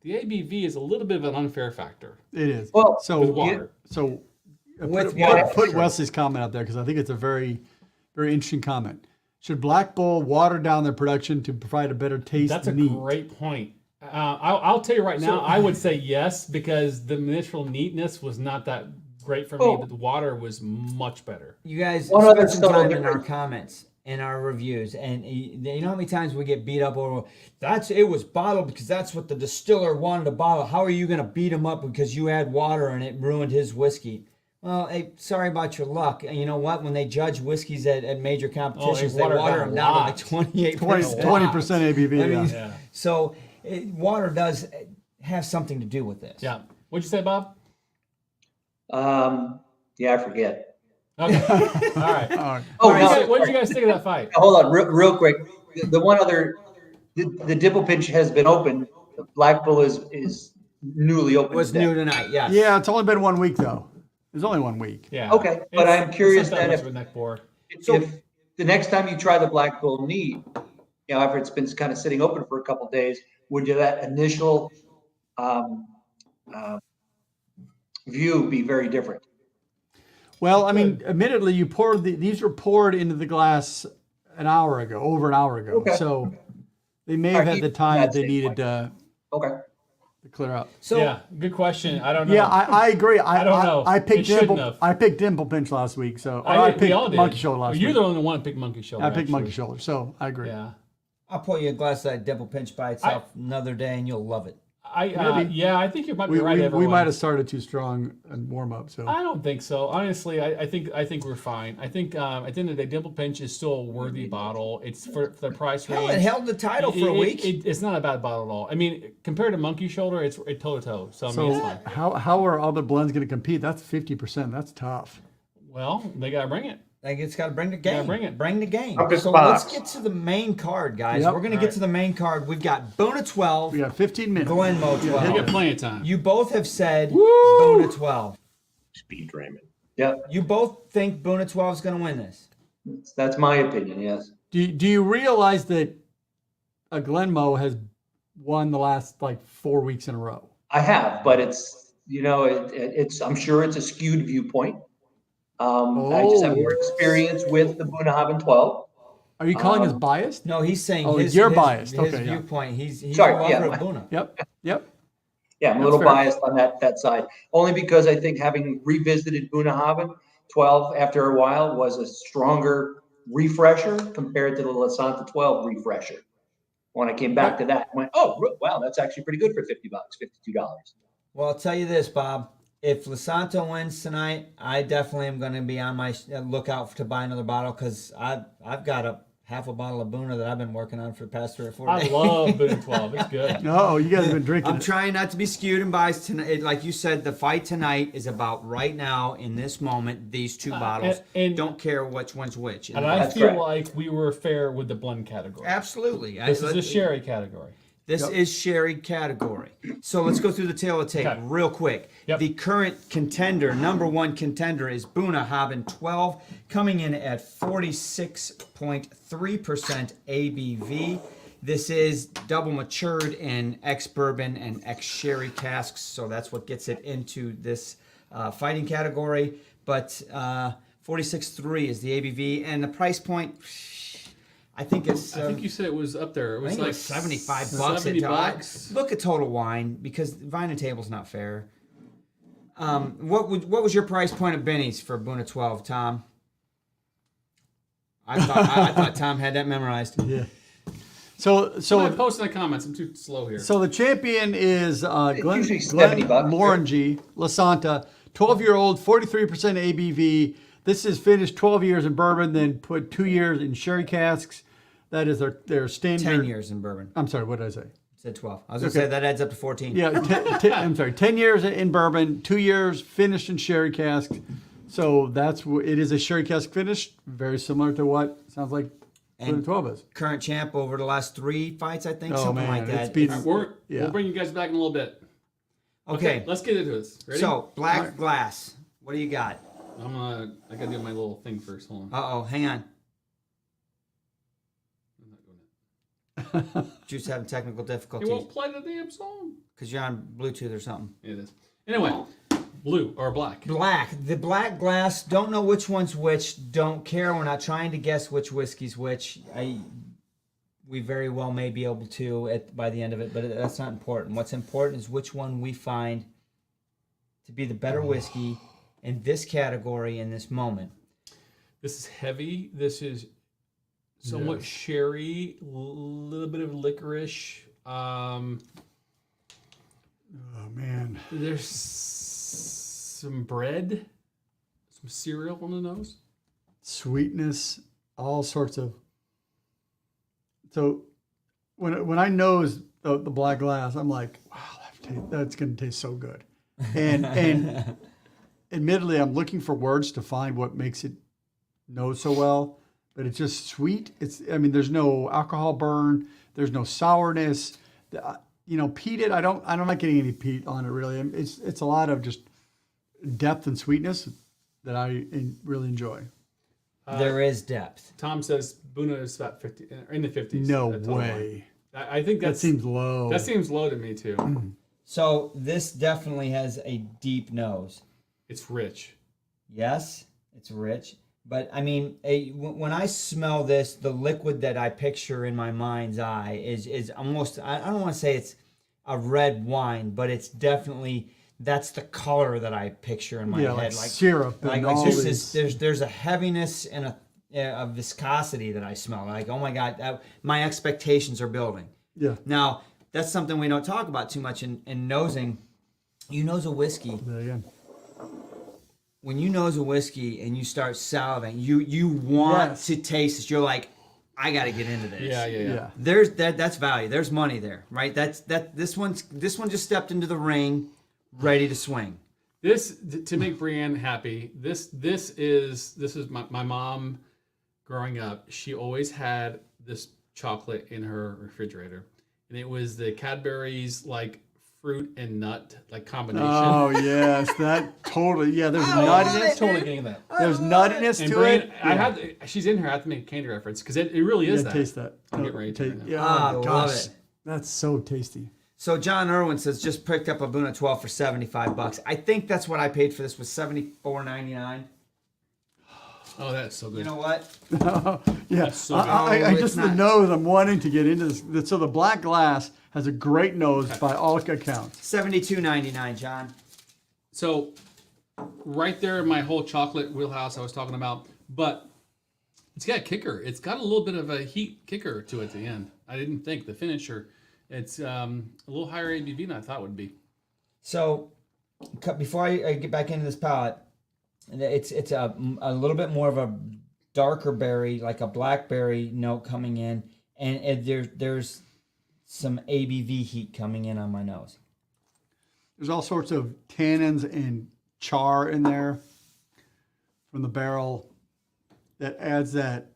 the ABV is a little bit of an unfair factor. It is. Well, so with water. So With put, water, put sure. Wesley's comment up there because I think it's a very, very interesting comment. Should Black Bull water down their production to provide a better taste? That's a neat? great point. I'll tell you right now, I would say yes, because the initial neatness was not that great for me, Oh. but the water was much better. You guys One other spend some subtle time in our difference. comments, in our reviews, and you know how many times we get beat up over it was bottled because that's what the distiller wanted to bottle. How are you going to beat him up because you add water and it ruined his whiskey? Well, hey, sorry about your luck. And you know what? When they judge whiskeys at major competitions, they water water down them a down to lot. like 28%. 20% ABV. I mean, yeah. Yeah. so water does have something to do with this. Yeah. What'd you say, Bob? Yeah, I forget. Okay. All right. All right. Oh, What no, did you guys think of that fight? hold on, real quick. The one other, the Dimple Pinch has been open. The Black Bull is newly open. Was today. new tonight, yes. Yeah, it's only been 1 week though. It's only 1 week. Yeah. Okay, but I'm curious it's not then much if- of a neck bore. If the next time you try the Black Bull neat, after it's been kind of sitting open for a couple of days, would that initial view be very different? Well, I mean, admittedly, you poured these were poured into the glass over an hour ago. Okay. So they may have had the time that they needed to Okay. clear up. So Yeah, good question. I don't know. Yeah, I agree. I don't know. I picked It shouldn't Dimple. have. I picked Dimple Pinch last week, so we picked all did. Monkey Shoulder last You're week. the only one that picked Monkey Shoulder. I picked actually. Monkey Shoulder, so I agree. Yeah. I'll pour you a glass of that Dimple Pinch by itself another day, and you'll love it. I think you might be right. We everyone. might have started too strong and warm up. So I don't think so. Honestly, I think we're fine. I think at the end of the day, Dimple Pinch is still a worthy bottle. It's for the price range. Hell, it held the title for a week. It's not a bad bottle at all. I mean, compared to Monkey Shoulder, it's toe to toe. So I mean, it's fine. how are other blends going to compete? That's 50%. That's tough. Well, they gotta bring it. Like it's got to bring the game. bring it. Bring the game. Up the So spots. let's get to the main card, guys. Yep. We're going to get to the main card. We've got Buna 12, We got 15 minutes. Glenmo You 12. get plenty of time. You both have said Buna 12. Speed Raymond. Yeah, You both think Buna 12 is going to win this. that's my opinion. Yes. Do you realize that a Glenmo has won the last like 4 weeks in a row? I have, but it's it's I'm sure it's a skewed viewpoint. I just have more experience with the Bunnahabhain 12. Are you calling us biased? No, he's saying Oh, his, you're his, biased. his Okay, yeah. viewpoint. He's Sorry, a lover yeah, of Buna. Yep. Yeah, I'm a little fair. biased on that side, only because I think having revisited Bunnahabhain 12 after a while was a stronger refresher compared to the Lasanta 12 refresher. When I came back to that, I went, oh, wow, that's actually pretty good for $50, $52. Well, I'll tell you this, Bob. If Lasanta wins tonight, I definitely am going to be on my lookout to buy another bottle because I've got half a bottle of Buna that I've been working on for the past 3 or 4 I days. love Boone 12. It's good. No, you guys have been drinking. I'm it. trying not to be skewed and biased tonight. Like you said, the fight tonight is about right now in this moment. These two bottles. and- Don't care which one's which. And I That's feel correct. like we were fair with the blend category. Absolutely. This is a sherry category. This is sherry category. So let's go through the tale of tape Okay. real quick. Yep. The current contender, number one contender, is Bunnahabhain 12, coming in at 46.3% ABV. This is double matured in ex-bourbon and ex-sherry casks, so that's what gets it into this fighting category. But 46.3 is the ABV, and the price point, I think it's... I think you said it was up there. It I was think like it was 75 bucks. 70 at bucks. Look at Total Wine because Vine and Table's not fair. What was your price point of Benny's for Buna 12, Tom? I thought Tom had that memorized. Yeah. So I post in the comments. I'm too slow here. So the champion is usually $70, Glenmorangie, Lasanta, 12-year-old, 43% ABV. This is finished 12 years in bourbon, then put 2 years in sherry casks. That is their standard. 10 years in bourbon. I'm sorry, what did I say? Said 12. I was going to say that adds up to 14. Yeah, I'm sorry, 10 years in bourbon, 2 years finished in sherry casks. So it is a sherry cask finish, very similar to what sounds like And 12 is. Current champ over the last 3 fights, I think, Oh, something man, like it's that. been- All right, Yeah. We'll bring you guys back in a little bit. Okay, Let's get into this. Ready? so black glass. What do you got? I gotta do my little thing first. Hold on. Uh-oh, hang on. I'm not doing it. Juice having technical It difficulties won't play the damn song. because you're on Bluetooth or something. It is. Anyway, blue or black. Black. The black glass. Don't know which one's which. Don't care. We're not trying to guess which whiskey's which. We very well may be able to by the end of it, but that's not important. What's important is which one we find to be the better whiskey in this category in this moment. This is heavy. This is somewhat sherry, a little bit of licorice. Oh, man. There's some bread, some cereal on the nose. Sweetness, all sorts of. So when I nose the black glass, I'm like, wow, that's going to taste so good. And admittedly, I'm looking for words to find what makes it nose so well, but it's just sweet. There's no alcohol burn. There's no sourness. Peated. I'm not getting any peat on it really. It's a lot of just depth and sweetness that I really enjoy. There is depth. Tom says Buna is about 50 in the 50s. No total way. wine. I think That seems low. That seems low to me too. So this definitely has a deep nose. It's rich. Yes, it's rich. But I mean, when I smell this, the liquid that I picture in my mind's eye is almost, I don't want to say it's a red wine, but it's definitely, that's the color that I picture in my head. Like syrup. Like and all there's a heaviness and a viscosity that I smell. Like, oh my God, my expectations are building. Yeah. Now, that's something we don't talk about too much in nosing. You nose a whiskey. There you go. When you nose a whiskey and you start salivating, you want to taste this. You're like, I got to get into this. Yeah. There's that's value. There's money there, right? This one just stepped into the ring, ready to swing. This to make Brienne happy. This is my mom growing up. She always had this chocolate in her refrigerator, and it was the Cadbury's like fruit and nut like combination. Oh yes, that totally. Yeah, there's nuttiness. Totally getting that. There's nuttiness And to Brienne, it. she's in here. I have to make a candy reference because it really is that. Taste that. I'm getting ready to right now. Yeah, I oh, love gosh, it. that's so tasty. So John Irwin says just picked up a Buna 12 for $75. I think that's what I paid for this, was $74.99. Oh, that's so good. You know what? Yeah, so I it's just not. the nose. I'm wanting to get into this. So the black glass has a great nose by all accounts. $72.99, John. So, right there in my whole chocolate wheelhouse I was talking about, but it's got a kicker. It's got a little bit of a heat kicker to it at the end. I didn't think the finisher. It's a little higher ABV than I thought it would be. So before I get back into this palette, it's a little bit more of a darker berry, like a blackberry note coming in, and there's some ABV heat coming in on my nose. There's all sorts of tannins and char in there from the barrel that adds that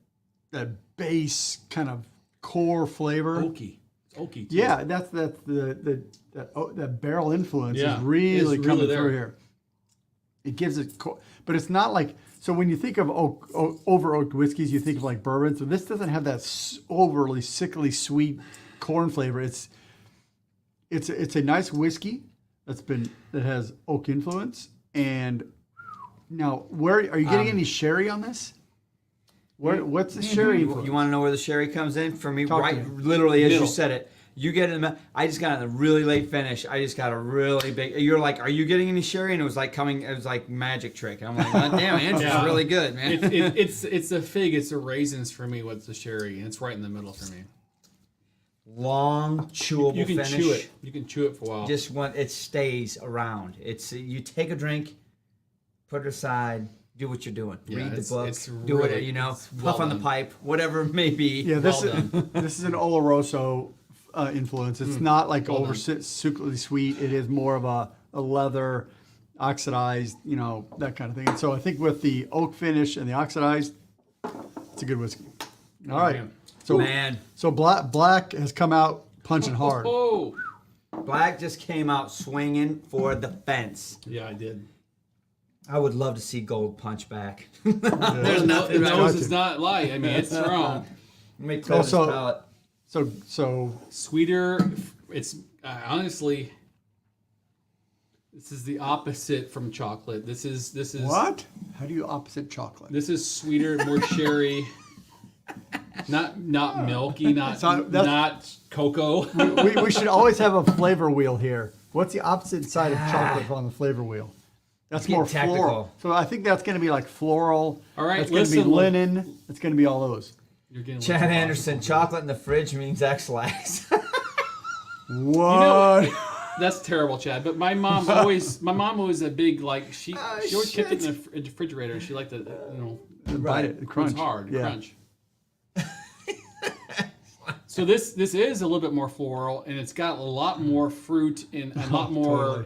base kind of core flavor. Oaky. It's oaky too. Yeah, that's that barrel influence Yeah, is really it's coming really there. through here. It gives it, but it's not like, so when you think of over oaked whiskeys, you think of like bourbon. So this doesn't have that overly sickly sweet corn flavor. It's a nice whiskey that has oak influence. And now, where are you getting any sherry on this? What's the sherry? You want to know where the sherry comes in? For me, Talk right, to me. literally as Middle. you said it. You get it. I just got a really late finish. I just got a really big. You're like, are you getting any sherry? And it was like magic trick. I'm like, oh, damn, Andrew's Yeah. really good, man. It's a fig. It's the raisins for me. What's the sherry? And it's right in the middle for me. Long chewable You can finish. chew it. You can chew it for a while. Just it stays around. It's you take a drink, put it aside, do what you're doing. Yeah, Read the it's- book, it's do it. really- it's Puff well on the done. pipe, whatever it may be. Yeah, Well done. this is an Oloroso influence. It's not like Well over done. sucrally sweet. It is more of a leather, oxidized, that kind of thing. And so I think with the oak finish and the oxidized, it's a good whiskey. All right. man. So Man, so black has come out punching hard. Oh, Black just came out swinging for the fence. yeah, I did. I would love to see Gold punch back. There's nothing The wrong nose with is it. not light. I mean, it's strong. Let me clear this Also- palate. So Sweeter. It's honestly, this is the opposite from chocolate. This is what? How do you opposite chocolate? This is sweeter, more sherry. Not milky, not So that's- cocoa. we should always have a flavor wheel here. What's the opposite side of chocolate on the flavor wheel? That's Getting more technical. floral. So I think that's going to be like floral. All right, That's going to be listen, linen. It's going to be all those. You're getting a Chad little Anderson, chocolate in the fridge means X-Lax. What? That's terrible, Chad. But my mom always a big like she always kept it in the refrigerator. She liked to Bite it, it was crunch. hard, Yeah. crunch. So this is a little bit more floral, and it's got a lot more fruit and a lot more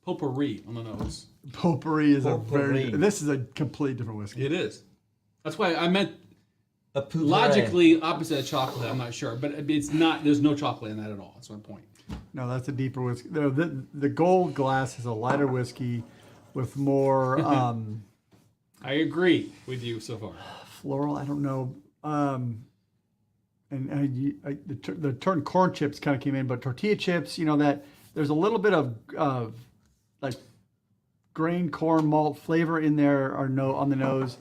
potpourri on the nose. Potpourri is Potpourri. this is a completely different whiskey. It is. That's why I meant A potpourri. logically opposite of chocolate. I'm not sure, but it's not. There's no chocolate in that at all. That's my point. No, that's a deeper whiskey. The gold glass is a lighter whiskey with more I agree with you so far. floral. I don't know. The term corn chips kind of came in, but tortilla chips, that there's a little bit of like grain corn malt flavor in there on the nose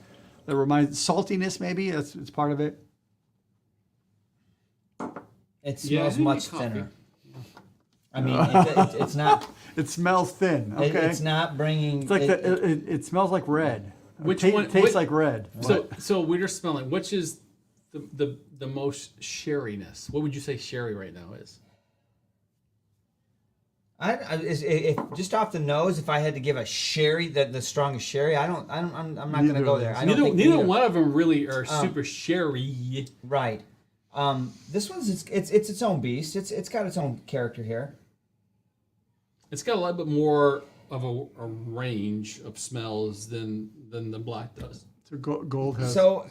that reminds saltiness, maybe it's part of it. It Yeah, I smells think much coffee. thinner. I mean, it's not. It smells thin. Okay, It's not bringing. it's like it smells like red. Which It one- tastes what- like red. So we're just smelling. Which is the most sherryness? What would you say sherry right now is? If just off the nose, if I had to give a sherry, the strongest sherry, I'm not going to go there. I don't think Neither one of them really are super sherry. Right. This one's it's its own beast. It's got its own character here. It's got a little bit more of a range of smells than the black does. So gold has So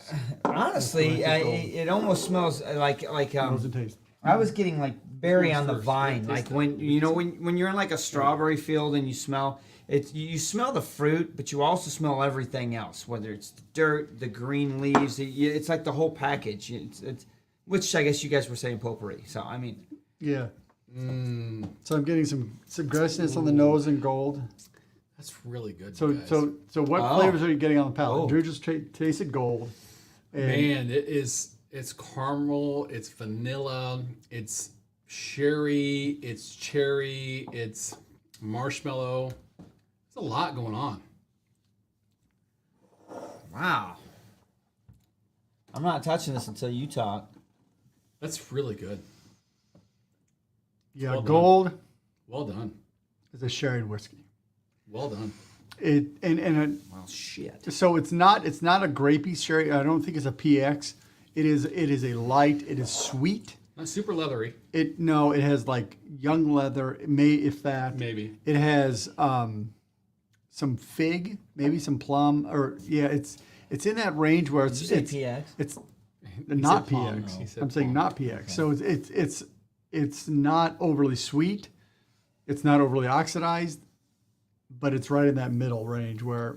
honestly, Black is gold. it almost smells like nose and taste. I was getting like berry Who's on the first? vine, Yeah, like taste when that. when you're in like a strawberry field and you smell it. You smell the fruit, but you also smell everything else, whether it's the dirt, the green leaves. It's like the whole package. It's which I guess you guys were saying potpourri. So I mean, Yeah. So I'm getting some aggressiveness on the nose and gold. That's really good. So you guys. so what Oh. flavors are you getting on the palate? Oh. Drew just tasted gold. And man, it's caramel, it's vanilla, it's sherry, it's cherry, it's marshmallow. There's a lot going on. wow. I'm not touching this until you talk. That's really good. yeah, well done. gold Well done. is a sherry whiskey. Well done. Well, shit. So it's not a grapey sherry. I don't think it's a PX. It is a light. It is sweet. Not super leathery, It has like young leather, if that. maybe. It has some fig, maybe some plum, or it's in that range where Did it's you say PX? it's He not said plum. PX. He said I'm saying plum. not PX. So it's not overly sweet. It's not overly oxidized, but it's right in that middle range where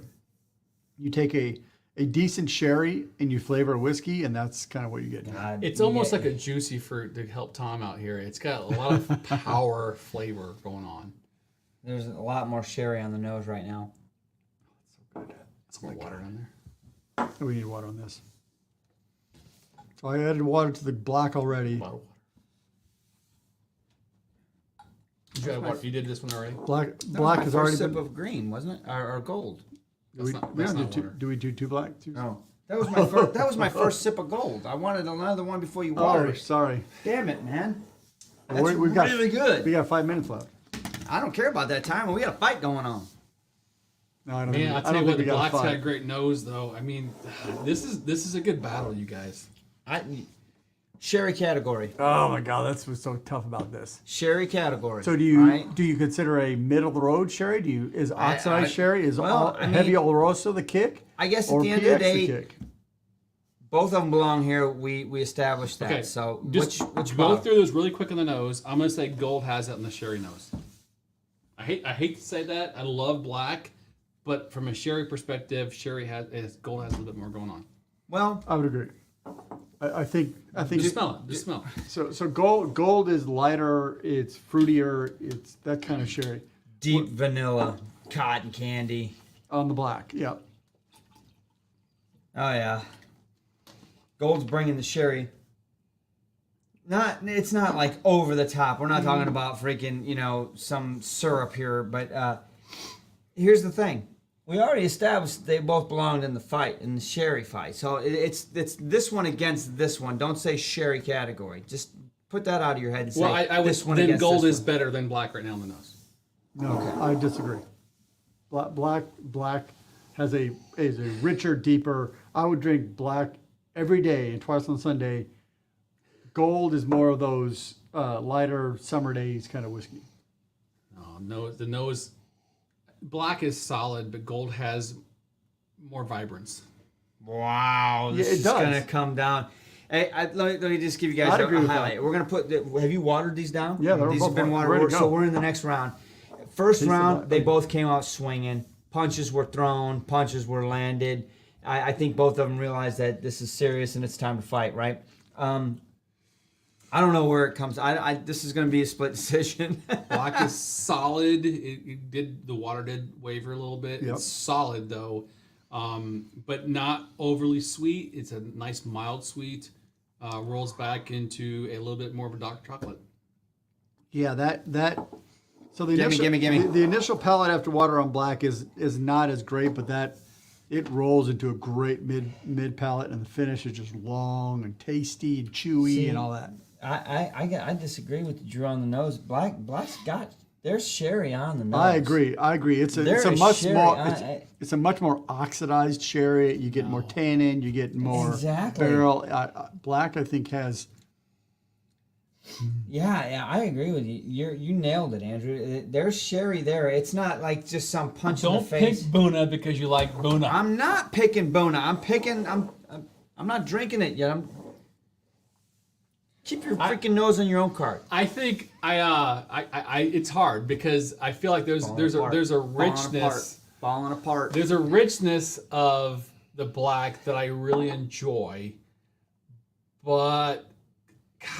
you take a decent sherry and you flavor a whiskey, and that's kind of what you get. God, It's you almost get- like a juicy fruit to help Tom out here. It's got a lot of power flavor going on. There's a lot more sherry on the nose right now. Some more water on there. We need water on this. So I added water to the black already. Bottle water. Did you add water? You did this one already? Black That was my has first already sip been. of green, wasn't it? Or gold. That's We not don't do water. two. Do we do two black? Two? Oh, that was my first. That was my first sip of gold. I wanted another one before you watered it. Sorry. Damn it, man. That's We've got- really good. We got 5 minutes left. I don't care about that time. We got a fight going on. No, I don't. Man, I I'll tell don't you think what, we the got Black's got a 5. great nose, though. I mean, this is a good battle, you guys. Sherry category. Oh my God, that's what's so tough about this. Sherry category. So do you right? do you consider a middle of the road sherry? Is oxidized sherry well, I heavy mean, Oloroso the kick? I guess at or the end of the PX day, kick? both of them belong here. We established that. Okay, So just which go bottle? through those really quick on the nose. I'm gonna say gold has that in the sherry nose. I hate to say that. I love black, but from a sherry perspective, gold has a little bit more going on. Well, I would agree. I think Just smell it. Just smell it. so. Gold is lighter. It's fruitier. It's that kind of sherry deep vanilla, cotton candy. on the black. Yeah. Oh yeah. Gold's bringing the sherry. It's not like over the top. We're not talking about freaking, some syrup here, but here's the thing. We already established they both belonged in the sherry fight. So it's this one against this one. Don't say sherry category. Just put that out of your head and say Well, I would this one then against gold this is better than black right now on the nose. No, I disagree. Black has a richer, deeper. I would drink black every day and twice on Sunday gold is more of those lighter summer days kind of whiskey. Oh, no, the nose. Black is solid, but gold has more vibrance. Wow, this Yeah, it is does. gonna come down. Hey, let me just give you guys I'd a agree with highlight. that. We're gonna put. Have you watered these down? Yeah, they're these both have been watered. watered. Ready to So go. we're in the next round. First Taste the round, black. they both came out swinging. Punches were thrown. Punches were landed. I think both of them realized that this is serious and it's time to fight. Right. I don't know where it comes. This is going to be a split decision. Black is solid. The water did waver a little bit. Yep. It's solid though, but not overly sweet. It's a nice mild sweet. Rolls back into a little bit more of a dark chocolate. Yeah, that. So the Gimme, initial, gimme. The initial palate after water on black is not as great, but it rolls into a great mid palate, and the finish is just long and tasty and chewy and all that. I disagree with Drew on the nose. Black's got there's sherry on the nose. I agree. It's There a is much sherry. more it's a much more oxidized sherry. You get more tannin. You get more Exactly. barrel. Black, I think, has. Yeah, I agree with you. You nailed it, Andrew. There's sherry there. It's not like just some punch in the Don't face. pick Buna because you like Buna. I'm not picking Bona. I'm not drinking it yet. Keep your freaking nose on your own card. I think it's hard because I feel like there's a richness. Falling apart. There's a richness of the black that I really enjoy, but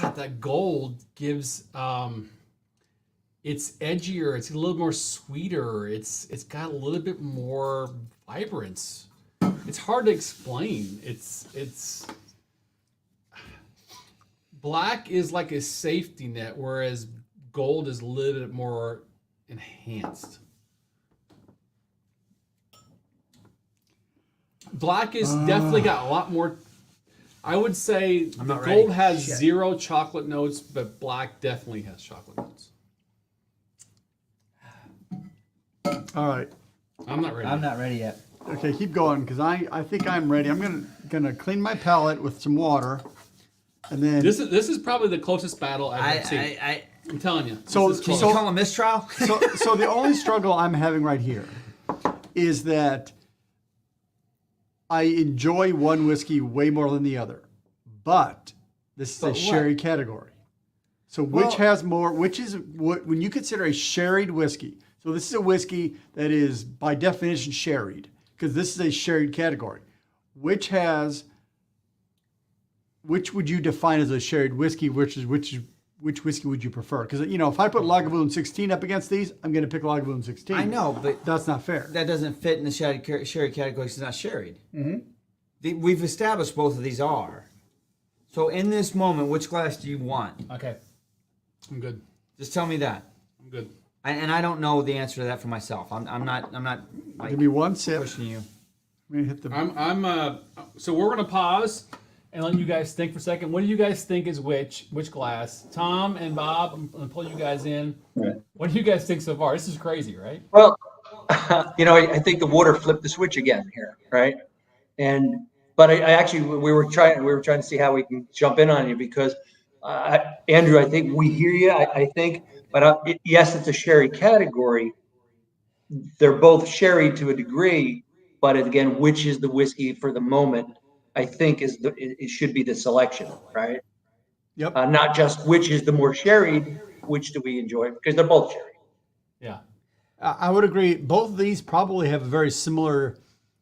God, that gold gives it's edgier. It's a little more sweeter. It's got a little bit more vibrance. It's hard to explain. It's black is like a safety net, whereas gold is a little bit more enhanced. Black is definitely got a lot more. I would say the not gold ready. has Shit. 0 chocolate notes, but black definitely has chocolate notes. All right. I'm not ready. I'm not ready yet. Okay, keep going because I think I'm ready. I'm gonna clean my palate with some water, and then This is probably the closest battle I've ever seen. I'm telling you. So- This is Can close. you call a mistrial? so the only struggle I'm having right here is that I enjoy one whiskey way more than the other, but this is a But what? sherry category. So which Well- has more? Which is what when you consider a sherried whiskey? So this is a whiskey that is by definition sherried because this is a sherried category. Which would you define as a sherried whiskey? Which whiskey would you prefer? Because if I put Lagavulin 16 up against these, I'm going to pick Lagavulin 16. I know, but That's not fair. that doesn't fit in the sherry category because it's not sherried. Mm-hmm. We've established both of these are. So in this moment, which glass do you want? Okay. I'm good. Just tell me that. I'm good. And I don't know the answer to that for myself. I'm not like Give me one sip. pushing you. I'm gonna hit the. So we're gonna pause and let you guys think for a second. What do you guys think is which glass? Tom and Bob, I'm gonna pull you guys in. Right. What do you guys think so far? This is crazy, right? Well, I think the water flipped the switch again here, right? But I actually we were trying to see how we can jump in on you because Andrew, I think we hear you. I think, but yes, it's a sherry category. They're both sherry to a degree, but again, which is the whiskey for the moment? I think it should be the selection, right? Yep. Not just which is the more sherry, which do we enjoy because they're both sherry. Yeah. I would agree. Both of these probably have a very similar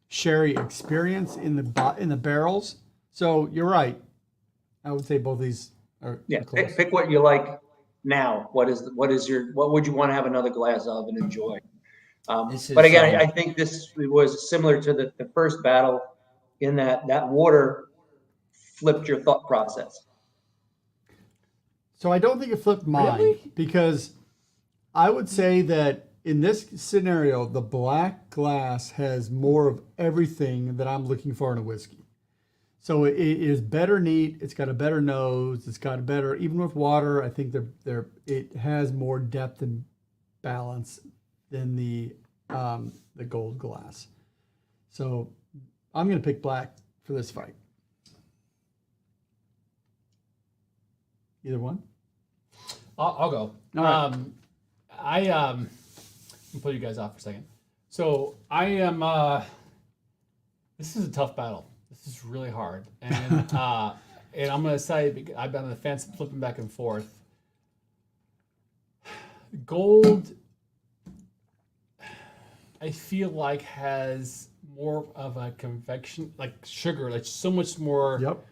sherry experience in the barrels. So you're right. I would say both of these are close. Pick what you like now. What would you want to have another glass of and enjoy? But again, I think this was similar to the first battle in that water flipped your thought process. So I don't think it flipped mine Really? because I would say that in this scenario, the black glass has more of everything that I'm looking for in a whiskey. So it is better neat. It's got a better nose. It's got a better, even with water, I think it has more depth and balance than the gold glass. So I'm going to pick black for this fight. Either one. I'll go. All right. I'll put you guys off for a second. So I am. This is a tough battle. This is really hard, and and I'm gonna say I've been on the fence, flipping back and forth. Gold, I feel like has more of a convection, like sugar, like so much more. Yep.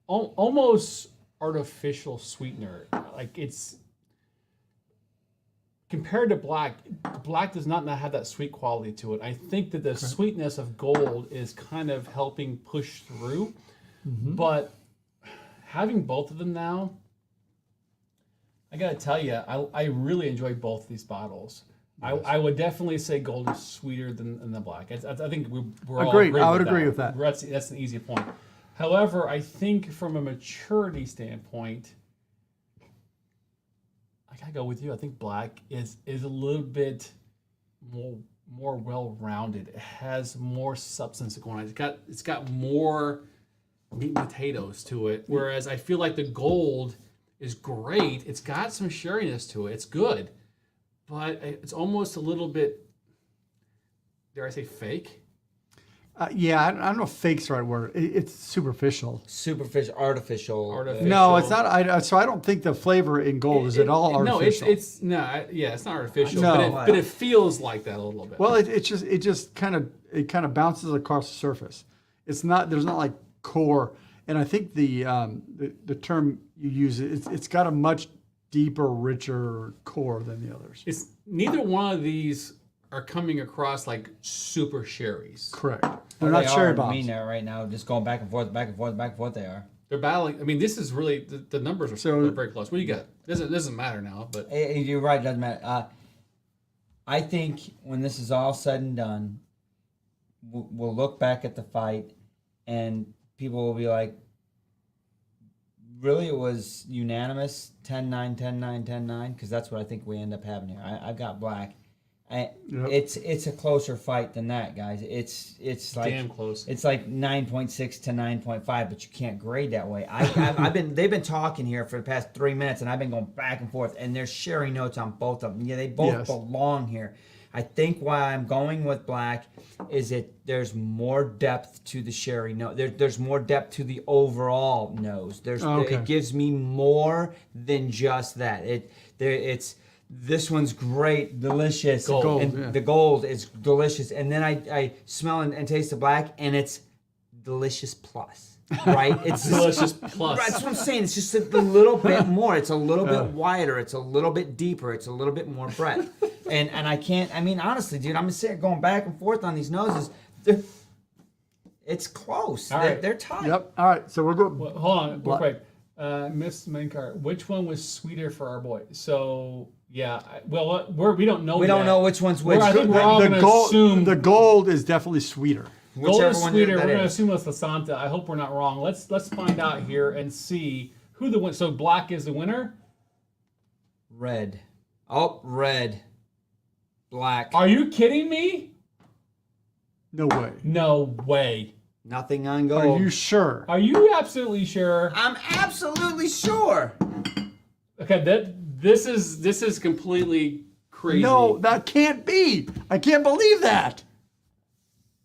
Almost artificial sweetener. Like it's compared to black. Black does not have that sweet quality to it. I think that the sweetness of gold is kind of helping push through. But having both of them now, I gotta tell you, I really enjoy both these bottles. Yes. I would definitely say gold is sweeter than the black. I think we're all Agreed. I would agree with that. That's an easy point. However, I think from a maturity standpoint, I gotta go with you. I think black is a little bit more well-rounded. It has more substance going on. It's got more meat and potatoes to it. Whereas I feel like the gold is great. It's got some sherryness to it. It's good, but it's almost a little bit, dare I say, fake? Yeah, I don't know if fake's the right word. It's superficial. Superficial, artificial. No, it's not. So I don't think the flavor in gold is at all artificial. It's not artificial. No. But it feels like that a little bit. Well, it just kind of bounces across the surface. It's not. There's not like core. And I think the term you use, it's got a much deeper, richer core than the others. It's neither one of these are coming across like super sherries. Correct. They're not sherry bombs. I mean, they're right now just going back and forth, back and forth, back and forth. They are. They're battling. I mean, this is really the numbers are very close. What do you got? Doesn't matter now. But you're right. Doesn't matter. I think when this is all said and done, we'll look back at the fight, and people will be like, really, it was unanimous 10-9, 10-9, 10-9? Because that's what I think we end up having here. I've got black. It's a closer fight than that, guys. It's like damn close. It's like 9.6 to 9.5, but you can't grade that way. They've been talking here for the past 3 minutes, and I've been going back and forth, and they're sharing notes on both of them. Yeah, they both belong here. I think why I'm going with black is that there's more depth to the sherry note. There's more depth to the overall nose. It gives me more than just that. It's this one's great, delicious. The gold is delicious. And then I smell and taste the black, and it's delicious plus. Right? It's delicious plus. Right, that's what I'm saying. It's just a little bit more. It's a little bit wider. It's a little bit deeper. It's a little bit more breadth. And I can't, I mean, honestly, dude, I'm just sitting going back and forth on these noses. It's close. They're tight. Yep. All right. So we're going. Well, hold on, real quick. Miss Menkar, which one was sweeter for our boy? So, yeah, we don't know. We don't know which one's which. I think we're all going to assume the gold is definitely sweeter. Gold is sweeter. We're going to assume it's Lasanta. I hope we're not wrong. Let's find out here and see who the winner. So black is the winner. Red. Oh, red. Black. Are you kidding me? No way. No way. Nothing on gold. Are you sure? Are you absolutely sure? I'm absolutely sure. Okay, this is completely crazy. No, that can't be. I can't believe that.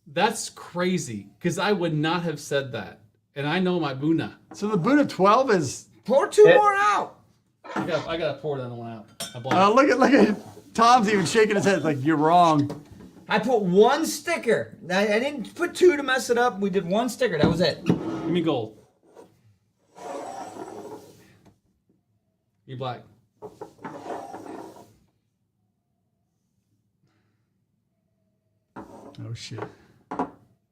That's crazy because I would not have said that, and I know my Buna. So the Bunna 12 is. Pour two more out. I gotta pour that one out. Look at Tom's even shaking his head like you're wrong. I put one sticker. I didn't put two to mess it up. We did one sticker. That was it. Give me gold. You black. Oh shit.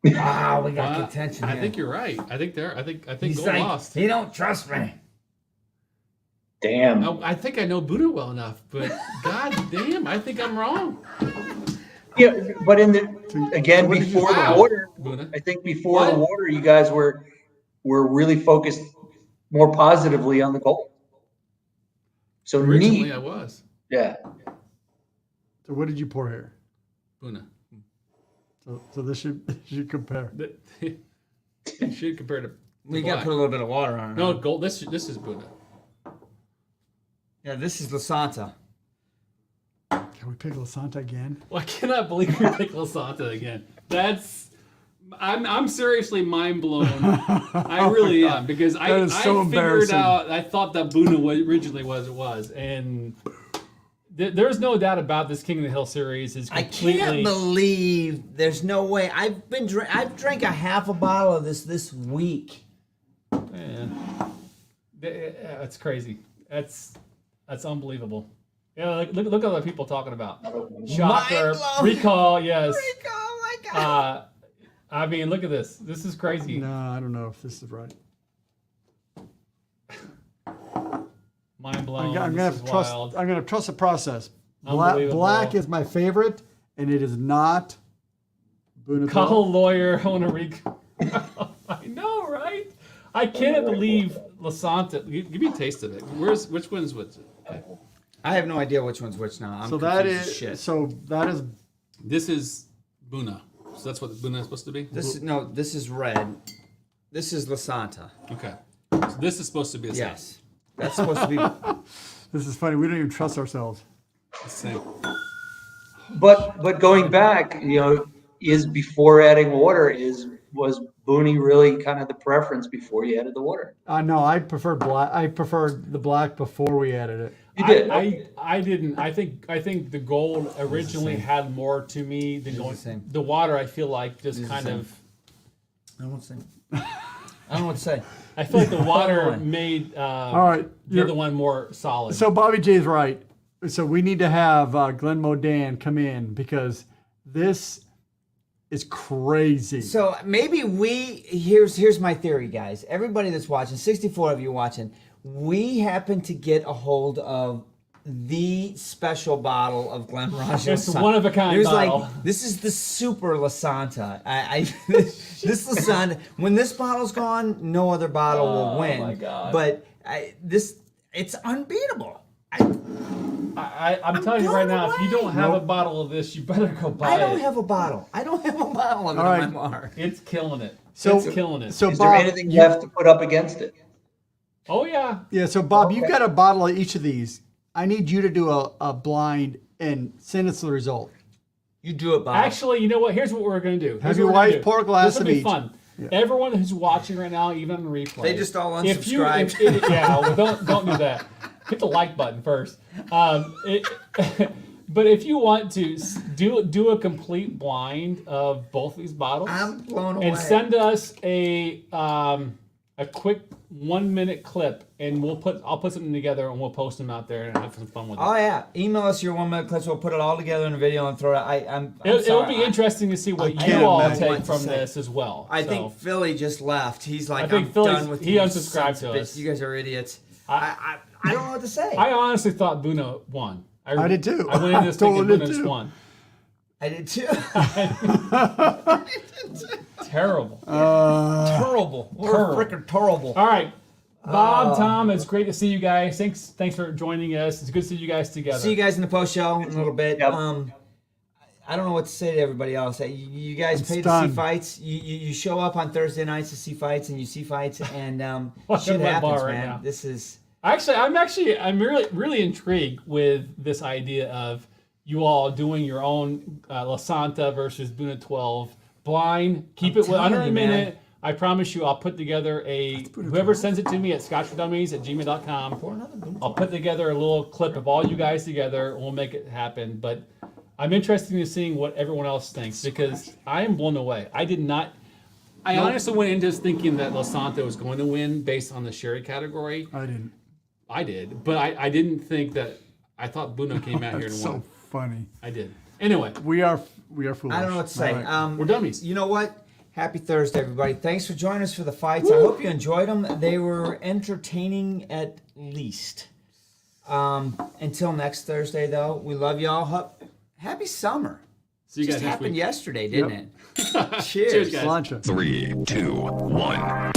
Wow, we got contention here. I think you're right. I think He's gold like, lost. He don't trust me. Damn. I think I know Buddha well enough, but god damn, I think I'm wrong. Yeah, but before the water, Buddha. I think before the water, you guys were really focused more positively on the gold. So Originally, I was. Yeah. So what did you pour here? Buna. So this should compare. It should compare to. We got to put a little bit of water on it. No gold. This is Buna. Yeah, this is Lasanta. Can we pick Lasanta again? Well, I cannot believe we picked Lasanta again. I'm seriously mind blown. I really am, because I is so figured embarrassing. out. I thought that Buna originally was, and there's no doubt about this King of the Hill series is completely. I can't believe there's no way. I've drank a half a bottle of this week. Yeah. That's crazy. That's unbelievable. Yeah, look at other people talking about. Shocker, Mind-blowing. recall, yes. Recall, oh my God. I mean, look at this. This is crazy. No, I don't know if this is right. Mind blown. I'm This gonna is trust. wild. I'm gonna trust the process. Black Unbelievable. is my favorite, and it is not. Call a lawyer. I want to I know, right? I can't believe Lasanta. Give me a taste of it. Which one's which? Okay. I have no idea which one's which now. I'm So that confused as is. shit. So that is. This is Buna. So that's what Buna is supposed to be? This is red. This is Lasanta. Okay. So this is supposed to be the same. Yes. That's supposed to be. This is funny. We don't even trust ourselves. The same. But going back, is before adding water, was Booney really kind of the preference before you added the water? No, I prefer black. I preferred the black before we added it. You did. I didn't. I think the gold originally had more to me than going. same. The water, I feel like, just the kind same. of. I don't know what to say. I don't know what to say. I feel like the water made All right. the other one more solid. So Bobby J's right. So we need to have Glenmorangie come in because this is crazy. So maybe here's my theory, guys. Everybody that's watching, 64 of you watching, we happen to get a hold of the special bottle of Glenmorangie. It's one of a kind There's bottle. this is the super Lasanta. This Lasanta. When this bottle's gone, no other bottle will win. my God. But it's unbeatable. I'm telling you right now, if you don't have a bottle of this, you better go buy it. I don't have a bottle. I don't have a bottle of it All right. in my bar. It's killing it. So- It's killing it. So Is Bob, there anything you have to put up against it? Oh yeah. yeah. So Bob, you've got a bottle of each of these. I need you to do a blind and send us the result. You do it, Bob. Actually, you know what? Here's what we're gonna do. Have your wife pour a glass This will of be each. fun. Everyone who's watching right now, even on the replay, They just all if you- unsubscribed. yeah, well, don't do that. Hit the like button first. But if you want to do a complete blind of both these bottles, I'm blown away. and send us a quick 1 minute clip, and I'll put something together and we'll post them out there and have some fun with it. Oh yeah, email us your 1 minute clips. We'll put it all together in a video and throw it. It'll be interesting to see what can't you all imagine take what to from say. this as well. I So, think Philly just left. He's like, I think I'm Philly's- done with he you unsubscribed sons to of us. bitches. You guys are idiots. I don't know what to say. I honestly thought Buna won. I did too. I went into this Totally thinking did Buna's too. won. I did too. Terrible. Terrible. We're freaking terrible. All right. Bob, Tom, it's great to see you guys. Thanks for joining us. It's good to see you guys together. See you guys in the post show in a little bit. Yep. I don't know what to say to everybody else. You guys pay to see stunned. fights. You show up on Thursday nights to see fights, and you see fights, and Look shit at my happens, bar right man. now. This is. I'm really intrigued with this idea of you all doing your own Lasanta versus Buna 12 blind. Keep it telling under a you, man. minute. I promise you, I'll put together whoever sends it to me at scotchdummies@gmail.com. I'll put together a little clip of all you guys together, and we'll make it happen. But I'm interested in seeing what everyone else thinks because I am blown away. I did not. I honestly went into this thinking that Lasanta was going to win based on the sherry category. I didn't. I did, but I didn't think that. I thought Buna came out here That's and so won. funny. I did. Anyway, We are foolish. I don't know what to say. All right. we're dummies. You know what? Happy Thursday, everybody. Thanks for joining us for the fights. I hope you enjoyed them. They were entertaining at least. Until next Thursday, though, we love y'all. Happy summer. See you Just guys next happened week. yesterday, didn't it? Cheers, guys. Slancha. 3, 2, 1.